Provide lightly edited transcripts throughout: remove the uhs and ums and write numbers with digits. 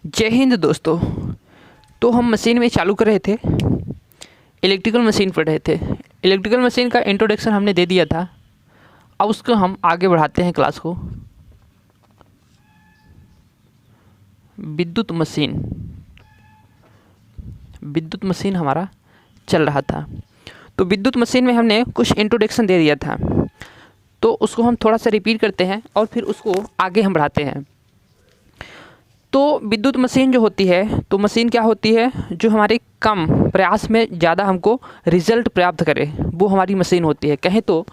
जय हिंद दोस्तों। तो हम मशीन में चालू कर रहे थे, इलेक्ट्रिकल मशीन पढ़ रहे थे। इलेक्ट्रिकल मशीन का इंट्रोडक्शन हमने दे दिया था। अब उसको हम आगे बढ़ाते हैं क्लास को। विद्युत मशीन हमारा चल रहा था। तो विद्युत मशीन में हमने कुछ इंट्रोडक्शन दे दिया था, तो उसको हम थोड़ा सा रिपीट करते हैं और फिर उसको आगे हम बढ़ाते हैं। तो विद्युत मशीन जो होती है, तो मशीन क्या होती है, जो हमारे कम प्रयास में ज़्यादा हमको रिजल्ट प्राप्त करे, वो हमारी मशीन होती है। कहें तो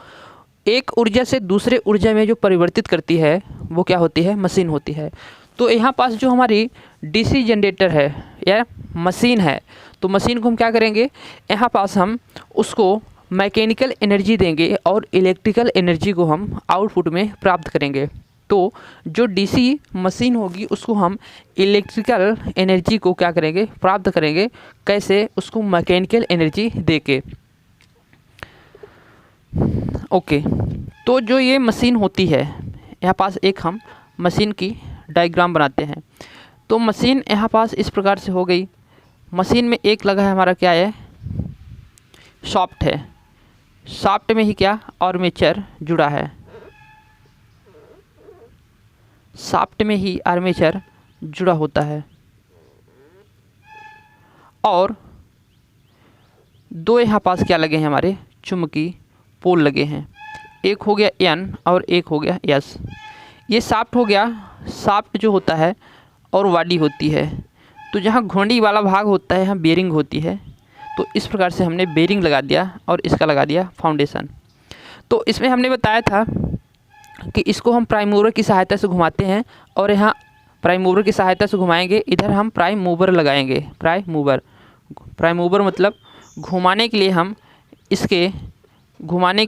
एक ऊर्जा से दूसरे ऊर्जा में जो परिवर्तित करती है, वो क्या होती है, मशीन होती है। तो यहाँ पास जो हमारी डीसी जनरेटर है या मशीन है, तो मशीन को हम क्या करेंगे, यहाँ पास हम उसको मैकेनिकल एनर्जी देंगे और इलेक्ट्रिकल एनर्जी को हम आउटपुट में प्राप्त करेंगे। तो जो डीसी मशीन होगी उसको हम इलेक्ट्रिकल एनर्जी को क्या करेंगे, प्राप्त करेंगे। कैसे? उसको मैकेनिकल एनर्जी देके। ओके, तो जो ये मशीन होती है, यहाँ पास एक हम मशीन की डायग्राम बनाते हैं। तो मशीन यहाँ पास इस प्रकार से हो गई। मशीन में एक लगा है हमारा, क्या है, शाफ्ट है। शाफ्ट में ही क्या, आर्मेचर जुड़ा है। शाफ्ट में ही आर्मेचर जुड़ा होता है। और दो यहाँ पास क्या लगे हैं, हमारे चुंबकीय पोल लगे हैं। एक हो गया एन और एक हो गया एस। ये शाफ्ट हो गया। शाफ्ट जो होता है और वाडी होती है। तो जहाँ घुंडी वाला भाग होता है, यहाँ बेरिंग होती है। तो इस प्रकार से हमने बेरिंग लगा दिया और इसका लगा दिया फाउंडेशन। तो इसमें हमने बताया था कि इसको हम प्राइम मूवर की सहायता से घुमाते हैं, और यहाँ प्राइम मूवर की सहायता से घुमाएंगे, इधर हम प्राइम मूवर लगाएंगे। प्राइम मूवर मतलब घुमाने के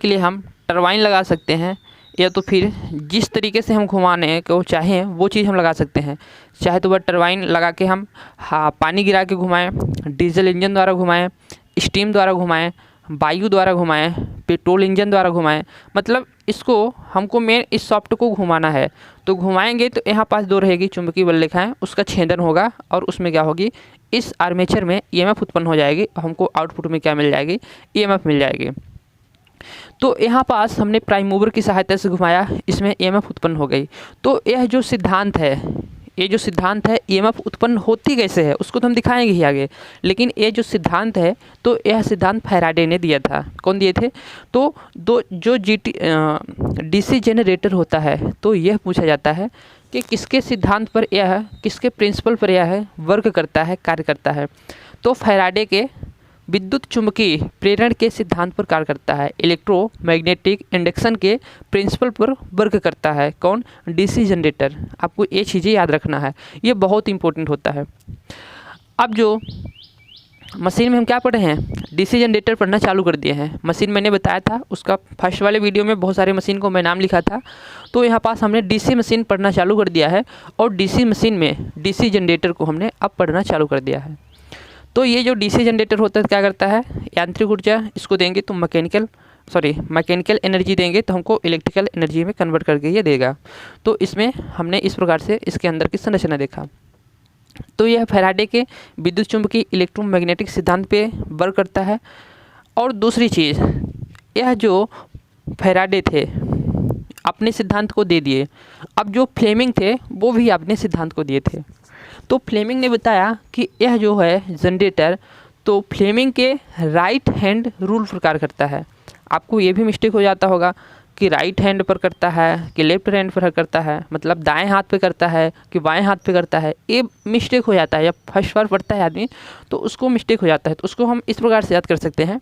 लिए हम टरबाइन लगा सकते हैं, या तो फिर जिस तरीके से हम घुमाने को चाहें वो चीज़ हम लगा सकते हैं। चाहे तो वह टरबाइन लगा के हम पानी गिरा के घुमाएं, डीजल इंजन द्वारा घुमाएं, स्टीम द्वारा घुमाएं, वायु द्वारा घुमाएं, पेट्रोल इंजन द्वारा घुमाएं। मतलब इसको हमको मेन इस सॉफ्ट को घुमाना है। तो घुमाएंगे तो यहाँ पास दो रहेगी चुंबकीय बल रेखाएं, उसका छेदन होगा और उसमें क्या होगी, इस आर्मेचर में ईएमएफ उत्पन्न हो जाएगी। हमको आउटपुट में क्या मिल जाएगी, ईएमएफ मिल जाएगी। तो यहाँ पास हमने प्राइम मूवर की सहायता से घुमाया, इसमें ईएमएफ उत्पन्न हो गई। तो यह जो सिद्धांत है, ईएमएफ उत्पन्न होती कैसे है उसको तो हम दिखाएंगे ही आगे। लेकिन ये जो सिद्धांत है, तो यह सिद्धांत फैराडे ने दिया था। कौन दिए थे? तो जो डीसी जनरेटर होता है, तो यह पूछा जाता है कि किसके सिद्धांत पर यह, किसके प्रिंसिपल पर यह वर्क करता है, कार्य करता है। तो फैराडे के विद्युत चुंबकीय प्रेरण के सिद्धांत पर कार्य करता है। इलेक्ट्रोमैग्नेटिक इंडक्शन के प्रिंसिपल पर वर्क करता है। कौन? DC generator. आपको ये चीज़ें याद रखना है, ये बहुत इंपॉर्टेंट होता है। अब जो मशीन में हम क्या पढ़े हैं, डीसी जनरेटर पढ़ना चालू कर दिए हैं। मशीन मैंने बताया था, उसका फर्स्ट वाले वीडियो में बहुत सारे मशीन को मैं नाम लिखा था। तो यहाँ पास हमने डीसी मशीन पढ़ना चालू कर दिया है, और डीसी मशीन में डीसी जनरेटर को हमने अब पढ़ना चालू कर दिया है। तो ये जो डीसी जनरेटर होता है क्या करता है, यांत्रिक ऊर्जा इसको देंगे तो मैकेनिकल एनर्जी देंगे तो हमको इलेक्ट्रिकल एनर्जी में कन्वर्ट करके ये देगा। तो इसमें हमने इस प्रकार से इसके अंदर की संरचना देखा। तो यह फैराडे के विद्युत चुंबकीय इलेक्ट्रोमैग्नेटिक सिद्धांत पे वर्क करता है। और दूसरी चीज़, यह जो फैराडे थे अपने सिद्धांत को दे दिए। अब जो फ्लेमिंग थे वो भी अपने सिद्धांत को दिए थे। तो फ्लेमिंग ने बताया कि यह जो है जनरेटर, तो फ्लेमिंग के राइट हैंड रूल पर कार्य करता है। आपको ये भी मिस्टेक हो जाता होगा कि राइट हैंड पर करता है कि लेफ्ट हैंड पर करता है, मतलब दाएं हाथ पे करता है कि बाएं हाथ पे करता है, ये मिस्टेक हो जाता है। जब फर्स्ट बार पढ़ता है आदमी तो उसको मिस्टेक हो जाता है। तो उसको हम इस प्रकार से याद कर सकते हैं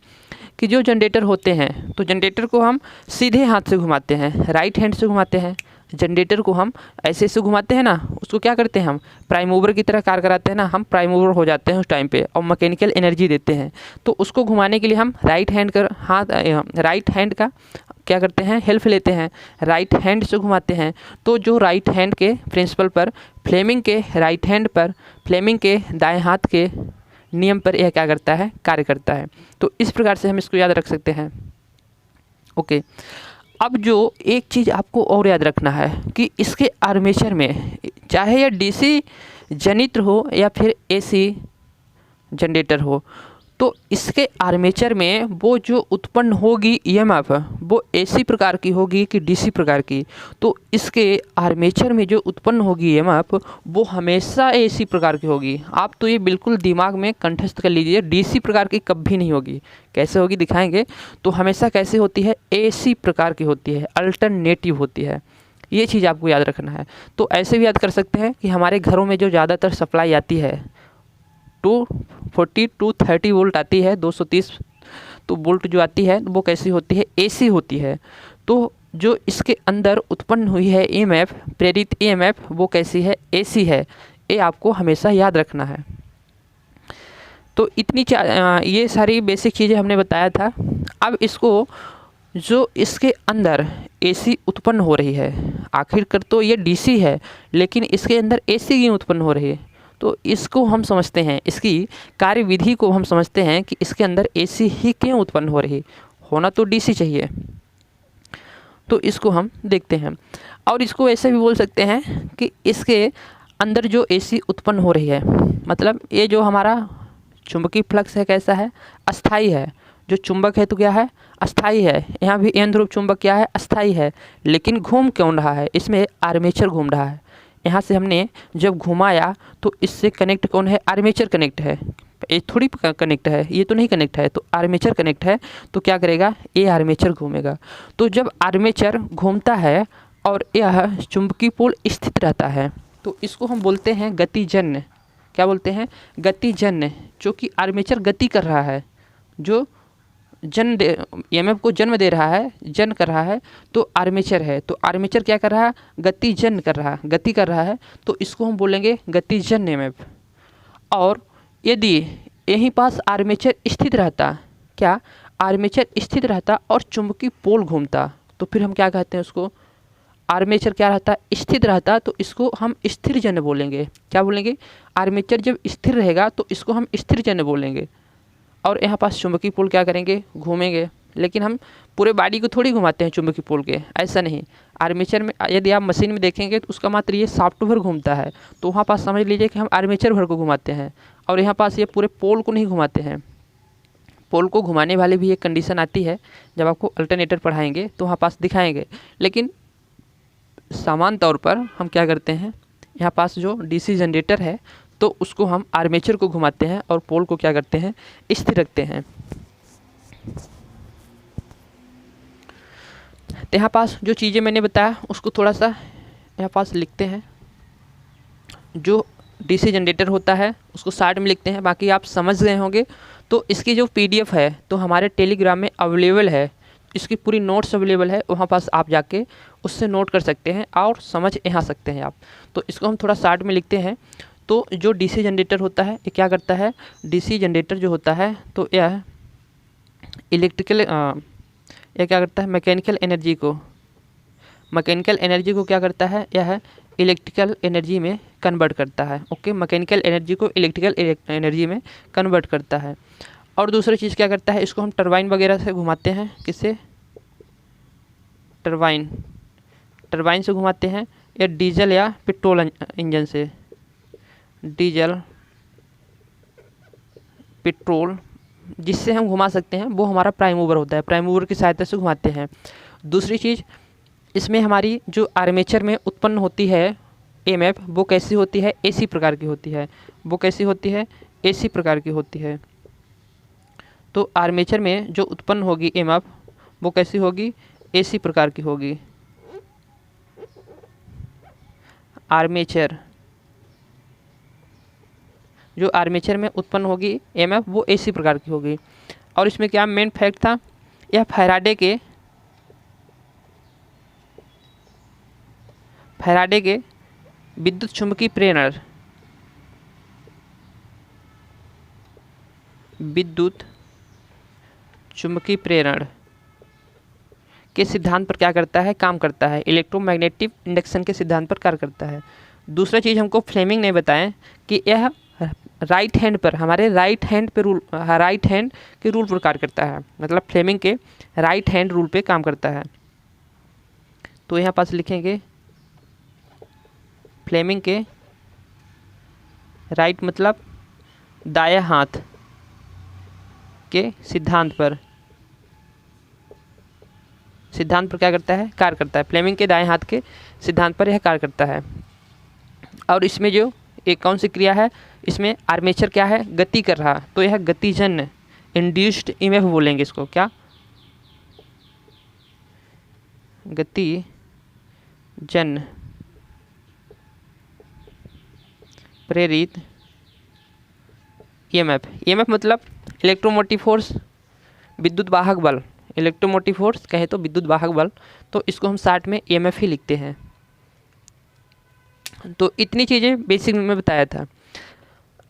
कि जो जनरेटर होते हैं, तो जनरेटर को हम सीधे हाथ से घुमाते हैं, राइट हैंड से घुमाते हैं। जनरेटर को हम ऐसे घुमाते हैं ना, उसको क्या करते हैं, हम प्राइम मूवर की तरह कार्य कराते हैं ना, हम प्राइम मूवर हो जाते हैं उस टाइम पे, और मैकेनिकल एनर्जी देते हैं। तो उसको घुमाने के लिए हम राइट हैंड का क्या करते हैं, हेल्प लेते हैं, राइट हैंड से घुमाते हैं। तो जो राइट हैंड के प्रिंसिपल पर, फ्लेमिंग के राइट हैंड पर, फ्लेमिंग के दाएं हाथ के नियम पर यह क्या करता है, कार्य करता है। तो इस प्रकार से हम इसको याद रख सकते हैं। ओके, अब जो एक चीज़ आपको और याद रखना है कि इसके आर्मेचर में, चाहे यह डीसी जनित्र हो या फिर एसी जनरेटर हो, तो इसके आर्मेचर में वो जो उत्पन्न होगी ईएमएफ वो एसी प्रकार की होगी कि डीसी प्रकार की। तो इसके आर्मेचर में जो उत्पन्न होगी ईएमएफ वो हमेशा एसी प्रकार की होगी। आप तो ये बिल्कुल दिमाग में कंठस्थ कर लीजिए, डीसी प्रकार की कभी नहीं होगी। कैसे होगी दिखाएंगे। तो हमेशा कैसे होती है, एसी प्रकार की होती है, अल्टरनेटिव होती है। ये चीज़ आपको याद रखना है। तो ऐसे भी याद कर सकते हैं कि हमारे घरों में जो ज़्यादातर सप्लाई आती है 240 टू 30 वोल्ट आती है, 230 तो वोल्ट जो आती है वो कैसी होती है, एसी होती है। तो जो इसके अंदर उत्पन्न हुई है ईएमएफ, प्रेरित ईएमएफ, वो कैसी है, एसी है। ये आपको हमेशा याद रखना है। तो ये सारी बेसिक चीज़ें हमने बताया था। अब इसको जो इसके अंदर एसी उत्पन्न हो रही है, आखिरकार तो ये डीसी है लेकिन इसके अंदर एसी क्यों उत्पन्न हो रही है, तो इसको हम समझते हैं, इसकी कार्यविधि को हम समझते हैं कि इसके अंदर एसी ही क्यों उत्पन्न हो रही, होना तो डीसी चाहिए। तो इसको हम देखते हैं। और इसको ऐसे भी बोल सकते हैं कि इसके अंदर जो एसी उत्पन्न हो रही है, मतलब ये जो हमारा चुंबकीय फ्लक्स है कैसा है, अस्थाई है। जो चुंबक है तो क्या है, अस्थाई है। यहाँ भी एन ध्रुव चुंबक क्या है, अस्थाई है। लेकिन घूम क्यों रहा है, इसमें आर्मेचर घूम रहा है। यहाँ से हमने जब घुमाया तो इससे कनेक्ट कौन है, आर्मेचर कनेक्ट है। ये थोड़ी कनेक्ट है, ये तो नहीं कनेक्ट है, तो आर्मेचर कनेक्ट है। तो क्या करेगा, ये आर्मेचर घूमेगा। तो जब आर्मेचर घूमता है और यह चुंबकीय पोल स्थित रहता है तो इसको हम बोलते हैं गतिजन्य। क्या बोलते हैं, गतिजन्य। जो कि आर्मेचर गति कर रहा है, जो ईएमएफ को जन्म दे रहा है, जन कर रहा है, तो आर्मेचर है। तो आर्मेचर क्या कर रहा है, गतिजन कर रहा है, गति कर रहा है। तो इसको हम बोलेंगे गतिजन ईएमएफ। और यदि यहीं पास आर्मेचर स्थित रहता, क्या, आर्मेचर स्थित रहता और चुंबकीय पोल घूमता, तो फिर हम क्या कहते हैं उसको, आर्मेचर क्या रहता, स्थित रहता, तो इसको हम स्थिर जन्य बोलेंगे। क्या बोलेंगे, आर्मेचर जब स्थिर रहेगा तो इसको हम स्थिर जन्य बोलेंगे। और यहाँ पास चुंबकीय पोल क्या करेंगे, घूमेंगे। लेकिन हम पूरे बॉडी को थोड़ी घुमाते हैं चुंबकीय पोल के, ऐसा नहीं। आर्मेचर में यदि आप मशीन में देखेंगे तो उसका मात्र ये सॉफ्ट भर घूमता है, तो वहाँ पास समझ लीजिए कि हम आर्मेचर भर को घुमाते हैं। और यहाँ पास ये पूरे पोल को नहीं घुमाते हैं। पोल को घुमाने वाली भी एक कंडीशन आती है, जब आपको अल्टरनेटर पढ़ाएंगे तो वहाँ पास दिखाएंगे। लेकिन सामान्य तौर पर हम क्या करते हैं, यहाँ पास जो डीसी जनरेटर है तो उसको हम आर्मेचर को घुमाते हैं और पोल को क्या करते हैं, स्थिर रखते हैं। तो यहाँ पास जो चीज़ें मैंने बताया उसको थोड़ा सा यहाँ पास लिखते हैं। जो डीसी जनरेटर होता है उसको साइड में लिखते हैं, बाकी आप समझ गए होंगे। तो इसकी जो पीडीएफ है तो हमारे टेलीग्राम में अवेलेबल है, इसकी पूरी नोट्स अवेलेबल है, वहाँ पास आप जाके उससे नोट कर सकते हैं और समझ यहाँ सकते हैं आप। तो इसको हम थोड़ा साइड में लिखते हैं। तो जो डीसी जनरेटर होता है ये क्या करता है, डीसी जनरेटर जो होता है तो यह यह क्या करता है, मैकेनिकल एनर्जी को क्या करता है, यह इलेक्ट्रिकल एनर्जी में कन्वर्ट करता है। ओके, मैकेनिकल एनर्जी को इलेक्ट्रिकल एनर्जी में कन्वर्ट करता है। और दूसरी चीज़ क्या करता है, इसको हम टरबाइन वगैरह से घुमाते हैं। किससे, टरबाइन से घुमाते हैं, या डीजल या पेट्रोल इंजन से, डीजल पेट्रोल जिससे हम घुमा सकते हैं वो हमारा प्राइम मूवर होता है, प्राइम मूवर की सहायता से घुमाते हैं। दूसरी चीज़, इसमें हमारी जो आर्मेचर में उत्पन्न होती है ईएमएफ वो कैसी होती है, एसी प्रकार की होती है। वो कैसी होती है, एसी प्रकार की होती है। तो आर्मेचर में जो उत्पन्न होगी ईएमएफ वो कैसी होगी, एसी प्रकार की होगी। आर्मेचर, जो आर्मेचर में उत्पन्न होगी ईएमएफ वो एसी प्रकार की होगी। और इसमें क्या मेन फैक्ट था, यह फैराडे के विद्युत चुंबकीय प्रेरण, विद्युत चुंबकीय प्रेरण के सिद्धांत पर क्या करता है, काम करता है। इलेक्ट्रोमैग्नेटिक इंडक्शन के सिद्धांत पर कार्य करता है। दूसरा चीज़ हमको फ्लेमिंग ने बताया कि यह राइट हैंड पर, हमारे राइट हैंड के रूल पर कार्य करता है। मतलब फ्लेमिंग के राइट हैंड रूल पे काम करता है। तो यहाँ पास लिखेंगे फ्लेमिंग के राइट मतलब दाएं हाथ के सिद्धांत पर क्या करता है, कार्य करता है। फ्लेमिंग के दाएं हाथ के सिद्धांत पर यह कार्य करता है। और इसमें जो एक कौन सी क्रिया है, इसमें आर्मेचर क्या है, गति कर रहा, तो यह गतिजन्य इंड्यूस्ड ईएमएफ बोलेंगे इसको, क्या, गतिजन्य प्रेरित ईएमएफ। ईएमएफ मतलब इलेक्ट्रोमोटिव फोर्स, विद्युत वाहक बल। इलेक्ट्रोमोटिव फोर्स कहे तो विद्युत वाहक बल, तो इसको हम शॉर्ट में ईएमएफ ही लिखते हैं। तो इतनी चीज़ें बेसिक में बताया था।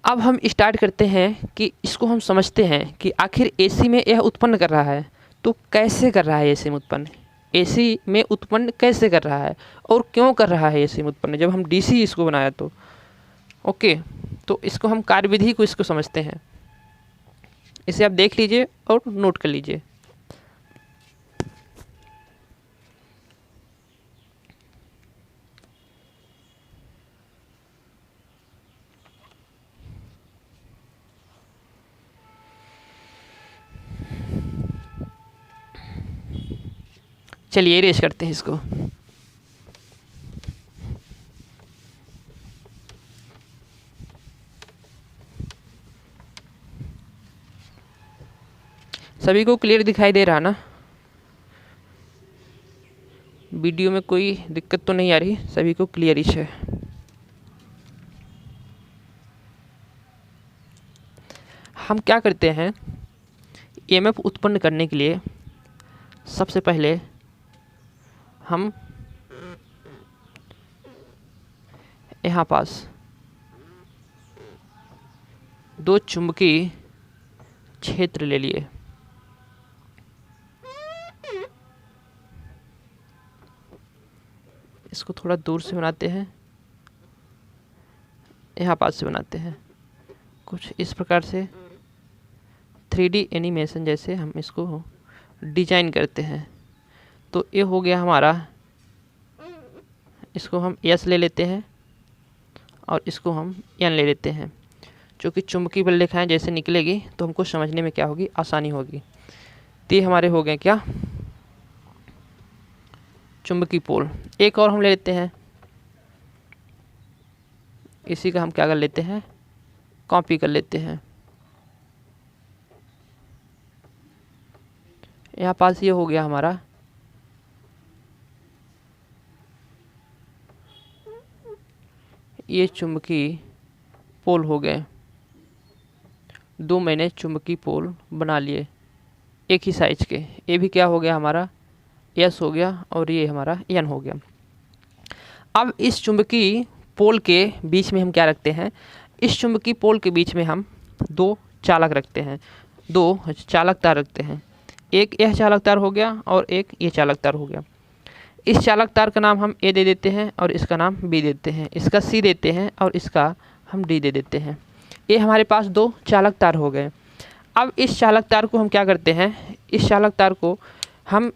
अब हम स्टार्ट करते हैं कि इसको हम समझते हैं कि आखिर एसी में यह उत्पन्न कर रहा है तो कैसे कर रहा है, एसी में उत्पन्न, एसी में उत्पन्न कैसे कर रहा है और क्यों कर रहा है एसी में उत्पन्न, जब हम डीसी इसको बनाया तो। ओके, तो इसको हम कार्यविधि को इसको समझते हैं। इसे आप देख लीजिए और नोट कर लीजिए। चलिए रेस करते हैं इसको। सभी को क्लियर दिखाई दे रहा ना? वीडियो में कोई दिक्कत तो नहीं आ रही, सभी को क्लियरिश है। हम क्या करते हैं, ईएमएफ उत्पन्न करने के लिए सबसे पहले हम यहाँ पास दो चुंबकीय क्षेत्र ले लिए। इसको थोड़ा दूर से बनाते हैं, यहाँ पास से बनाते हैं, कुछ इस प्रकार से 3D एनिमेशन जैसे हम इसको डिजाइन करते हैं। तो ये हो गया हमारा, इसको हम एस ले लेते हैं और इसको हम एन ले लेते हैं, जो कि चुंबकीय बल रेखाएं जैसे निकलेगी तो हमको समझने में क्या होगी, आसानी होगी। तो ये हमारे हो गए क्या, चुंबकीय पोल। एक और हम ले लेते हैं, इसी का हम क्या कर लेते हैं, कॉपी कर लेते हैं। यहाँ पास ये हो गया हमारा, ये चुंबकीय पोल हो गए। दो मैंने चुंबकीय पोल बना लिए एक ही साइज के। ये भी क्या हो गया हमारा, एस हो गया और ये हमारा एन हो गया। अब इस चुंबकीय पोल के बीच में हम क्या रखते हैं, इस चुंबकीय पोल के बीच में हम दो चालक रखते हैं, दो चालक तार रखते हैं। एक यह चालक तार हो गया और एक ये चालक तार हो गया। इस चालक तार का नाम हम ए दे देते हैं और इसका नाम बी देते हैं, इसका सी देते हैं और इसका हम डी दे देते हैं। ये हमारे पास दो चालक तार हो गए। अब इस चालक तार को हम क्या करते हैं, इस चालक तार को हम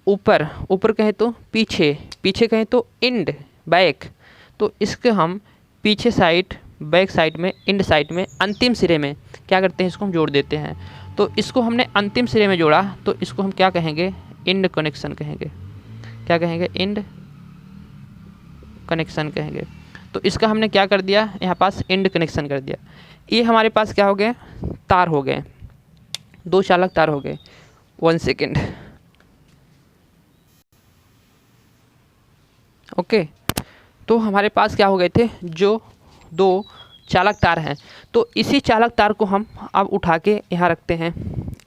ऊपर, ऊपर कहें तो पीछे, पीछे कहें तो इंड बैक, तो इसके हम पीछे साइड, बैक साइड में, इंड साइड में, अंतिम सिरे में क्या करते हैं, इसको हम जोड़ देते हैं। तो इसको हमने अंतिम सिरे में जोड़ा तो इसको हम क्या कहेंगे, इंड कनेक्शन कहेंगे। क्या कहेंगे, इंड कनेक्शन कहेंगे। तो इसका हमने क्या कर दिया, यहाँ पास इंड कनेक्शन कर दिया। ये हमारे पास क्या हो गए, तार हो गए, दो चालक तार हो गए। 1 सेकेंड। ओके, तो हमारे पास क्या हो गए थे, जो दो चालक तार हैं, तो इसी चालक तार को हम अब उठा के यहाँ रखते हैं।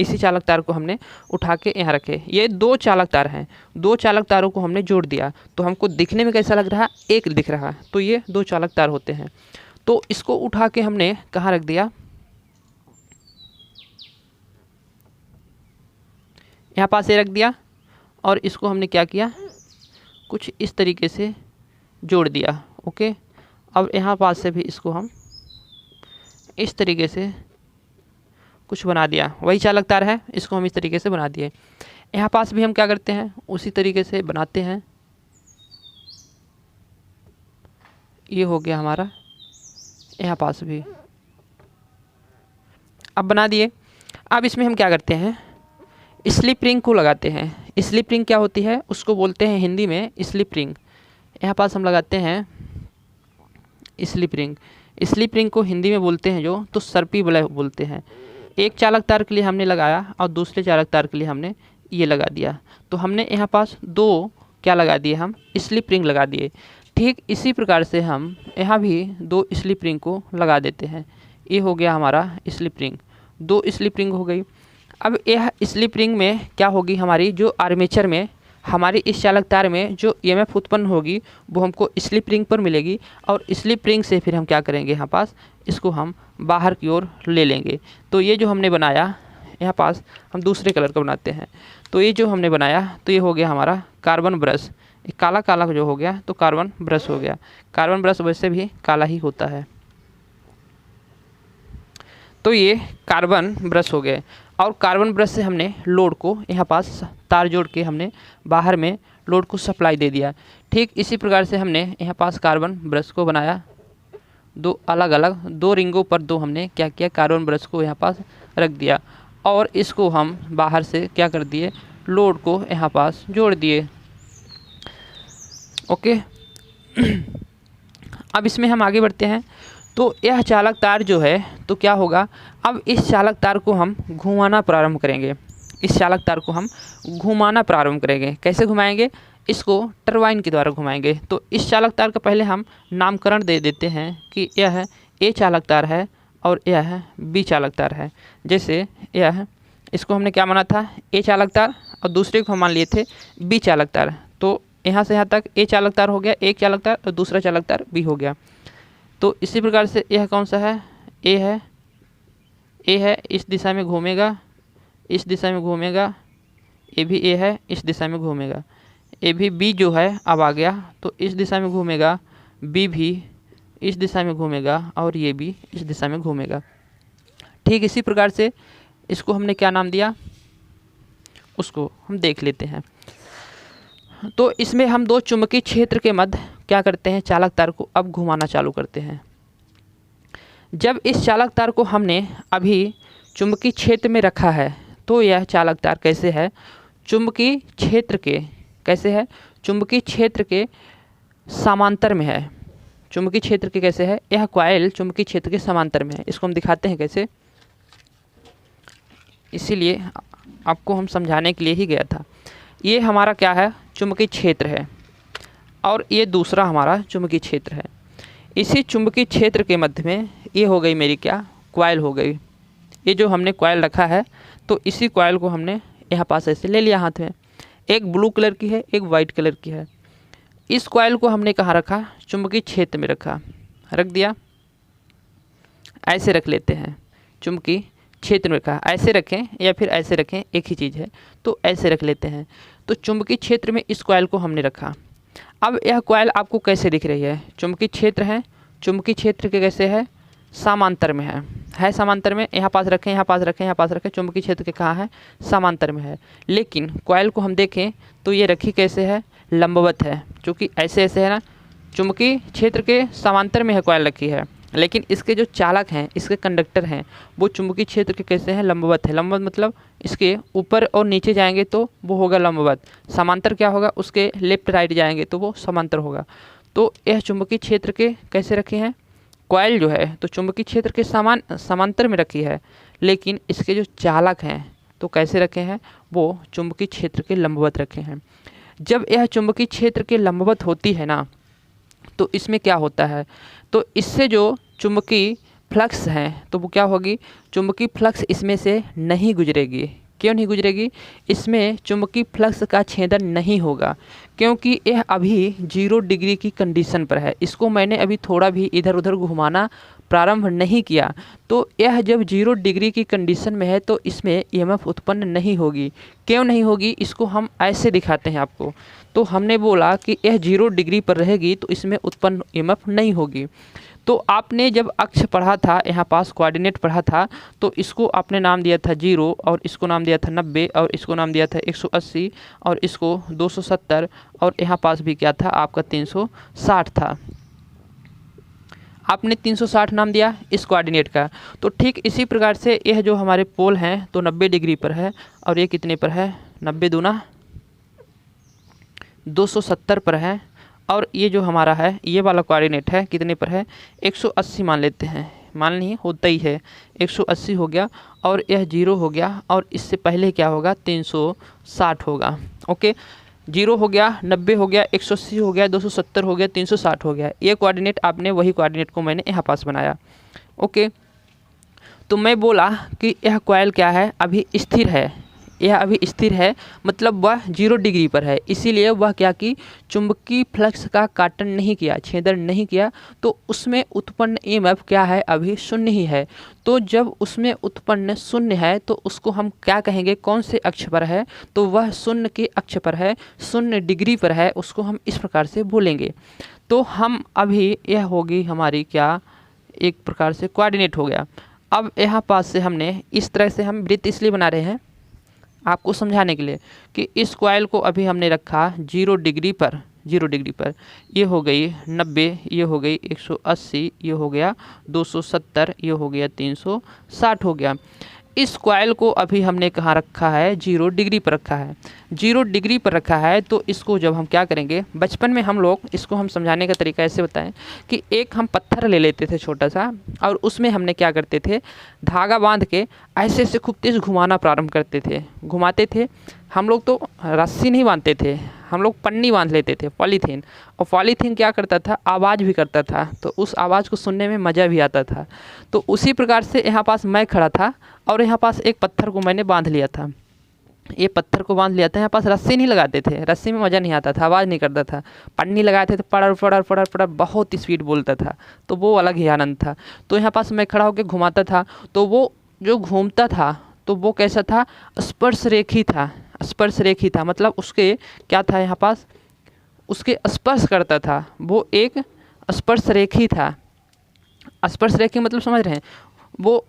इसी चालक तार को हमने उठा के यहाँ रखे। ये दो चालक तार हैं, दो चालक तारों को हमने जोड़ दिया तो हमको दिखने में कैसा लग रहा है, एक दिख रहा है। तो ये दो चालक तार होते हैं। तो इसको उठा के हमने कहाँ रख दिया, यहाँ पास ये रख दिया और इसको हमने क्या किया, कुछ इस तरीके से जोड़ दिया। ओके, अब यहाँ पास से भी इसको हम इस तरीके से कुछ बना दिया, वही चालक तार है, इसको हम इस तरीके से बना दिए। यहाँ पास भी हम क्या करते हैं, उसी तरीके से बनाते हैं। ये हो गया हमारा यहाँ पास भी। अब बना दिए। अब इसमें हम क्या करते हैं, स्लिप रिंग को लगाते हैं। स्लिप रिंग क्या होती है, उसको बोलते हैं हिंदी में स्लिप रिंग। यहाँ पास हम लगाते हैं स्लिप रिंग। स्लिप रिंग को हिंदी में बोलते हैं जो, तो सर्पी वलय बोलते हैं। एक चालक तार के लिए हमने लगाया और दूसरे चालक तार के लिए हमने ये लगा दिया। तो हमने यहाँ पास दो क्या लगा दिए, हम स्लिप रिंग लगा दिए। ठीक इसी प्रकार से हम यहाँ भी दो स्लिप रिंग को लगा देते हैं। ये हो गया हमारा स्लिप रिंग, दो स्लिप रिंग हो गई। अब यह स्लिप रिंग में क्या होगी, हमारी जो आर्मेचर में हमारी इस चालक तार में जो ईएमएफ उत्पन्न होगी वो हमको स्लिप रिंग पर मिलेगी, और स्लिप रिंग से फिर हम क्या करेंगे, यहाँ पास इसको हम बाहर की ओर ले लेंगे। तो ये जो हमने बनाया, यहाँ पास हम दूसरे कलर का बनाते हैं। तो ये जो हमने बनाया, तो ये हो गया हमारा कार्बन ब्रश। काला काला जो हो गया तो कार्बन ब्रश हो गया। कार्बन ब्रश वैसे भी काला ही होता है। तो ये कार्बन ब्रश हो गए, और कार्बन ब्रश से हमने लोड को यहाँ पास तार जोड़ के हमने बाहर में लोड को सप्लाई दे दिया। ठीक इसी प्रकार से हमने यहाँ पास कार्बन ब्रश को बनाया, दो अलग अलग दो रिंगों पर दो हमने क्या किया, कार्बन ब्रश को यहाँ पास रख दिया, और इसको हम बाहर से क्या कर दिए, लोड को यहाँ पास जोड़ दिए। ओके। अब इसमें हम आगे बढ़ते हैं। तो यह चालक तार जो है तो क्या होगा, अब इस चालक तार को हम घुमाना प्रारंभ करेंगे। इस चालक तार को हम घुमाना प्रारंभ करेंगे। कैसे घुमाएंगे, इसको टरबाइन के द्वारा घुमाएंगे। तो इस चालक तार का पहले हम नामकरण दे देते हैं कि यह ए चालक तार है और यह बी चालक तार है। जैसे यह, इसको हमने क्या माना था, ए चालक तार, और दूसरे को हम मान लिए थे बी चालक तार। तो यहाँ से यहाँ तक ए चालक तार हो गया, एक चालक तार, और दूसरा चालक तार बी हो गया। तो इसी प्रकार से यह कौन सा है, ए है, ए है, इस दिशा में घूमेगा, इस दिशा में घूमेगा, ये भी ए है, इस दिशा में घूमेगा, ये भी बी जो है अब आ गया तो इस दिशा में घूमेगा, बी भी इस दिशा में घूमेगा, और ये भी इस दिशा में घूमेगा। ठीक इसी प्रकार से इसको हमने क्या नाम दिया, उसको हम देख लेते हैं। तो इसमें हम दो चुंबकीय क्षेत्र के मध्य क्या करते हैं, चालक तार को अब घुमाना चालू करते हैं। जब इस चालक तार को हमने अभी चुंबकीय क्षेत्र में रखा है, तो यह चालक तार कैसे है, चुंबकीय क्षेत्र के कैसे है, चुंबकीय क्षेत्र के समांतर में है। चुंबकीय क्षेत्र के कैसे है, यह कॉइल चुंबकीय क्षेत्र के समांतर में है। इसको हम दिखाते हैं कैसे, इसीलिए आपको हम समझाने के लिए ही गया था। ये हमारा क्या है, चुंबकीय क्षेत्र है, और ये दूसरा हमारा चुंबकीय क्षेत्र है। इसी चुंबकीय क्षेत्र के मध्य में ये हो गई मेरी क्या, कॉइल हो गई। ये जो हमने कॉइल रखा है, तो इसी कॉइल को हमने यहाँ पास ऐसे ले लिया हाथ में। एक ब्लू कलर की है, एक वाइट कलर की है। इस कॉइल को हमने कहाँ रखा, चुंबकीय क्षेत्र में रखा, रख दिया। ऐसे रख लेते हैं, चुंबकीय क्षेत्र में रखा, ऐसे रखें या फिर ऐसे रखें, एक ही चीज़ है, तो ऐसे रख लेते हैं। तो चुंबकीय क्षेत्र में इस कॉइल को हमने रखा। अब यह कॉइल आपको कैसे दिख रही है, चुंबकीय क्षेत्र है, चुंबकीय क्षेत्र के कैसे है, समांतर में है समांतर में। यहाँ पास रखें, यहाँ पास रखें, यहाँ पास रखें, चुंबकीय क्षेत्र के कहाँ है, समांतर में है। लेकिन कॉइल को हम देखें तो ये रखी कैसे है, लंबवत है, क्योंकि ऐसे ऐसे है ना, चुंबकीय क्षेत्र के समांतर में है कॉइल रखी है। लेकिन इसके जो चालक हैं, इसके कंडक्टर हैं, वो चुंबकीय क्षेत्र के कैसे हैं, लंबवत है। लंबवत मतलब इसके ऊपर और नीचे जाएंगे तो वो होगा लंबवत, समांतर क्या होगा, उसके लेफ्ट राइट जाएंगे तो वो समांतर होगा। तो यह चुंबकीय क्षेत्र के कैसे रखे हैं, कॉइल जो है तो चुंबकीय क्षेत्र के समांतर में रखी है, लेकिन इसके जो चालक हैं तो कैसे रखे हैं, वो चुंबकीय क्षेत्र के लंबवत रखे हैं। जब यह चुंबकीय क्षेत्र के लंबवत होती है ना, तो इसमें क्या होता है, तो इससे जो चुंबकीय फ्लक्स हैं तो वो क्या होगी, चुंबकीय फ्लक्स इसमें से नहीं गुजरेगी। क्यों नहीं गुजरेगी, इसमें चुंबकीय फ्लक्स का छेदन नहीं होगा, क्योंकि यह अभी 0 डिग्री की कंडीशन पर है। इसको मैंने अभी थोड़ा भी इधर उधर घुमाना प्रारंभ नहीं किया, तो यह जब 0 डिग्री की कंडीशन में है तो इसमें ईएमएफ उत्पन्न नहीं होगी। क्यों नहीं होगी, इसको हम ऐसे दिखाते हैं आपको। तो हमने बोला कि यह 0 डिग्री पर रहेगी तो इसमें उत्पन्न ईएमएफ नहीं होगी। तो आपने जब अक्ष पढ़ा था, यहाँ पास कोऑर्डिनेट पढ़ा था, तो इसको आपने नाम दिया था 0, और इसको नाम दिया था 90, और इसको नाम दिया था 180, और इसको 270, और यहाँ पास भी क्या था आपका 360 था। आपने 360 नाम दिया इस कोऑर्डिनेट का। तो ठीक इसी प्रकार से यह जो हमारे पोल हैं तो 90 डिग्री पर है, और ये कितने पर है, 90 दूना 270 पर है, और ये जो हमारा है ये वाला कोऑर्डिनेट है कितने पर है, 180 मान लेते हैं, मान ली होता ही है 180 हो गया, और यह 0 हो गया, और इससे पहले क्या होगा 360 होगा। ओके, 0 हो गया, 90 हो गया, 180 हो गया, 270 हो गया, 360 हो गया। ये कोऑर्डिनेट आपने वही कोऑर्डिनेट को मैंने यहाँ पास बनाया। ओके, तो मैं बोला कि यह कॉइल क्या है, अभी स्थिर है, यह अभी स्थिर है, मतलब वह 0 डिग्री पर है, इसीलिए वह क्या कि चुंबकीय फ्लक्स का काटन नहीं किया, छेदन नहीं किया, तो उसमें उत्पन्न ईएमएफ क्या है, अभी शून्य ही है। तो जब उसमें उत्पन्न शून्य है तो उसको हम क्या कहेंगे, कौन से अक्ष पर है, तो वह शून्य के अक्ष पर है, 0 डिग्री पर है, उसको हम इस प्रकार से बोलेंगे। तो हम अभी यह होगी हमारी क्या, एक प्रकार से कोऑर्डिनेट हो गया। अब यहाँ पास से हमने इस तरह से हम वृत्त इसलिए बना रहे हैं आपको समझाने के लिए कि इस कॉइल को अभी हमने रखा 0 डिग्री पर, 0 डिग्री पर, ये हो गई 90, ये हो गई 180, ये हो गया 270, ये हो गया 360 हो गया। इस कॉइल को अभी हमने कहाँ रखा है, 0 डिग्री पर रखा है। 0 डिग्री पर रखा है तो इसको जब हम क्या करेंगे, बचपन में हम लोग इसको हम समझाने का तरीका ऐसे बताएं कि एक हम पत्थर ले लेते थे छोटा सा, और उसमें हमने क्या करते थे, धागा बांध के ऐसे ऐसे खूब तेज़ घुमाना प्रारंभ करते थे, घुमाते थे। हम लोग तो रस्सी नहीं बांधते थे, हम लोग पन्नी बांध लेते थे, पॉलीथीन। और पॉलीथीन क्या करता था, आवाज़ भी करता था, तो उस आवाज़ को सुनने में मज़ा भी आता था। तो उसी प्रकार से यहाँ पास मैं खड़ा था और यहाँ पास एक पत्थर को मैंने बांध लिया था, ये पत्थर को बांध लिया था। यहाँ पास रस्सी नहीं लगाते थे, रस्सी में मज़ा नहीं आता था, आवाज़ नहीं करता था। पन्नी लगाते थे, पड़र पड़र पड़र पड़र बहुत स्पीड बोलता था, तो वो अलग ही आनंद था। तो यहाँ पास मैं खड़ा होकर घुमाता था, तो वो जो घूमता था तो वो कैसा था, स्पर्श रेखी था, स्पर्श रेखी था, मतलब उसके क्या था, यहाँ पास उसके स्पर्श करता था, वो एक स्पर्श रेखी था। स्पर्श रेखी मतलब समझ रहे हैं, वो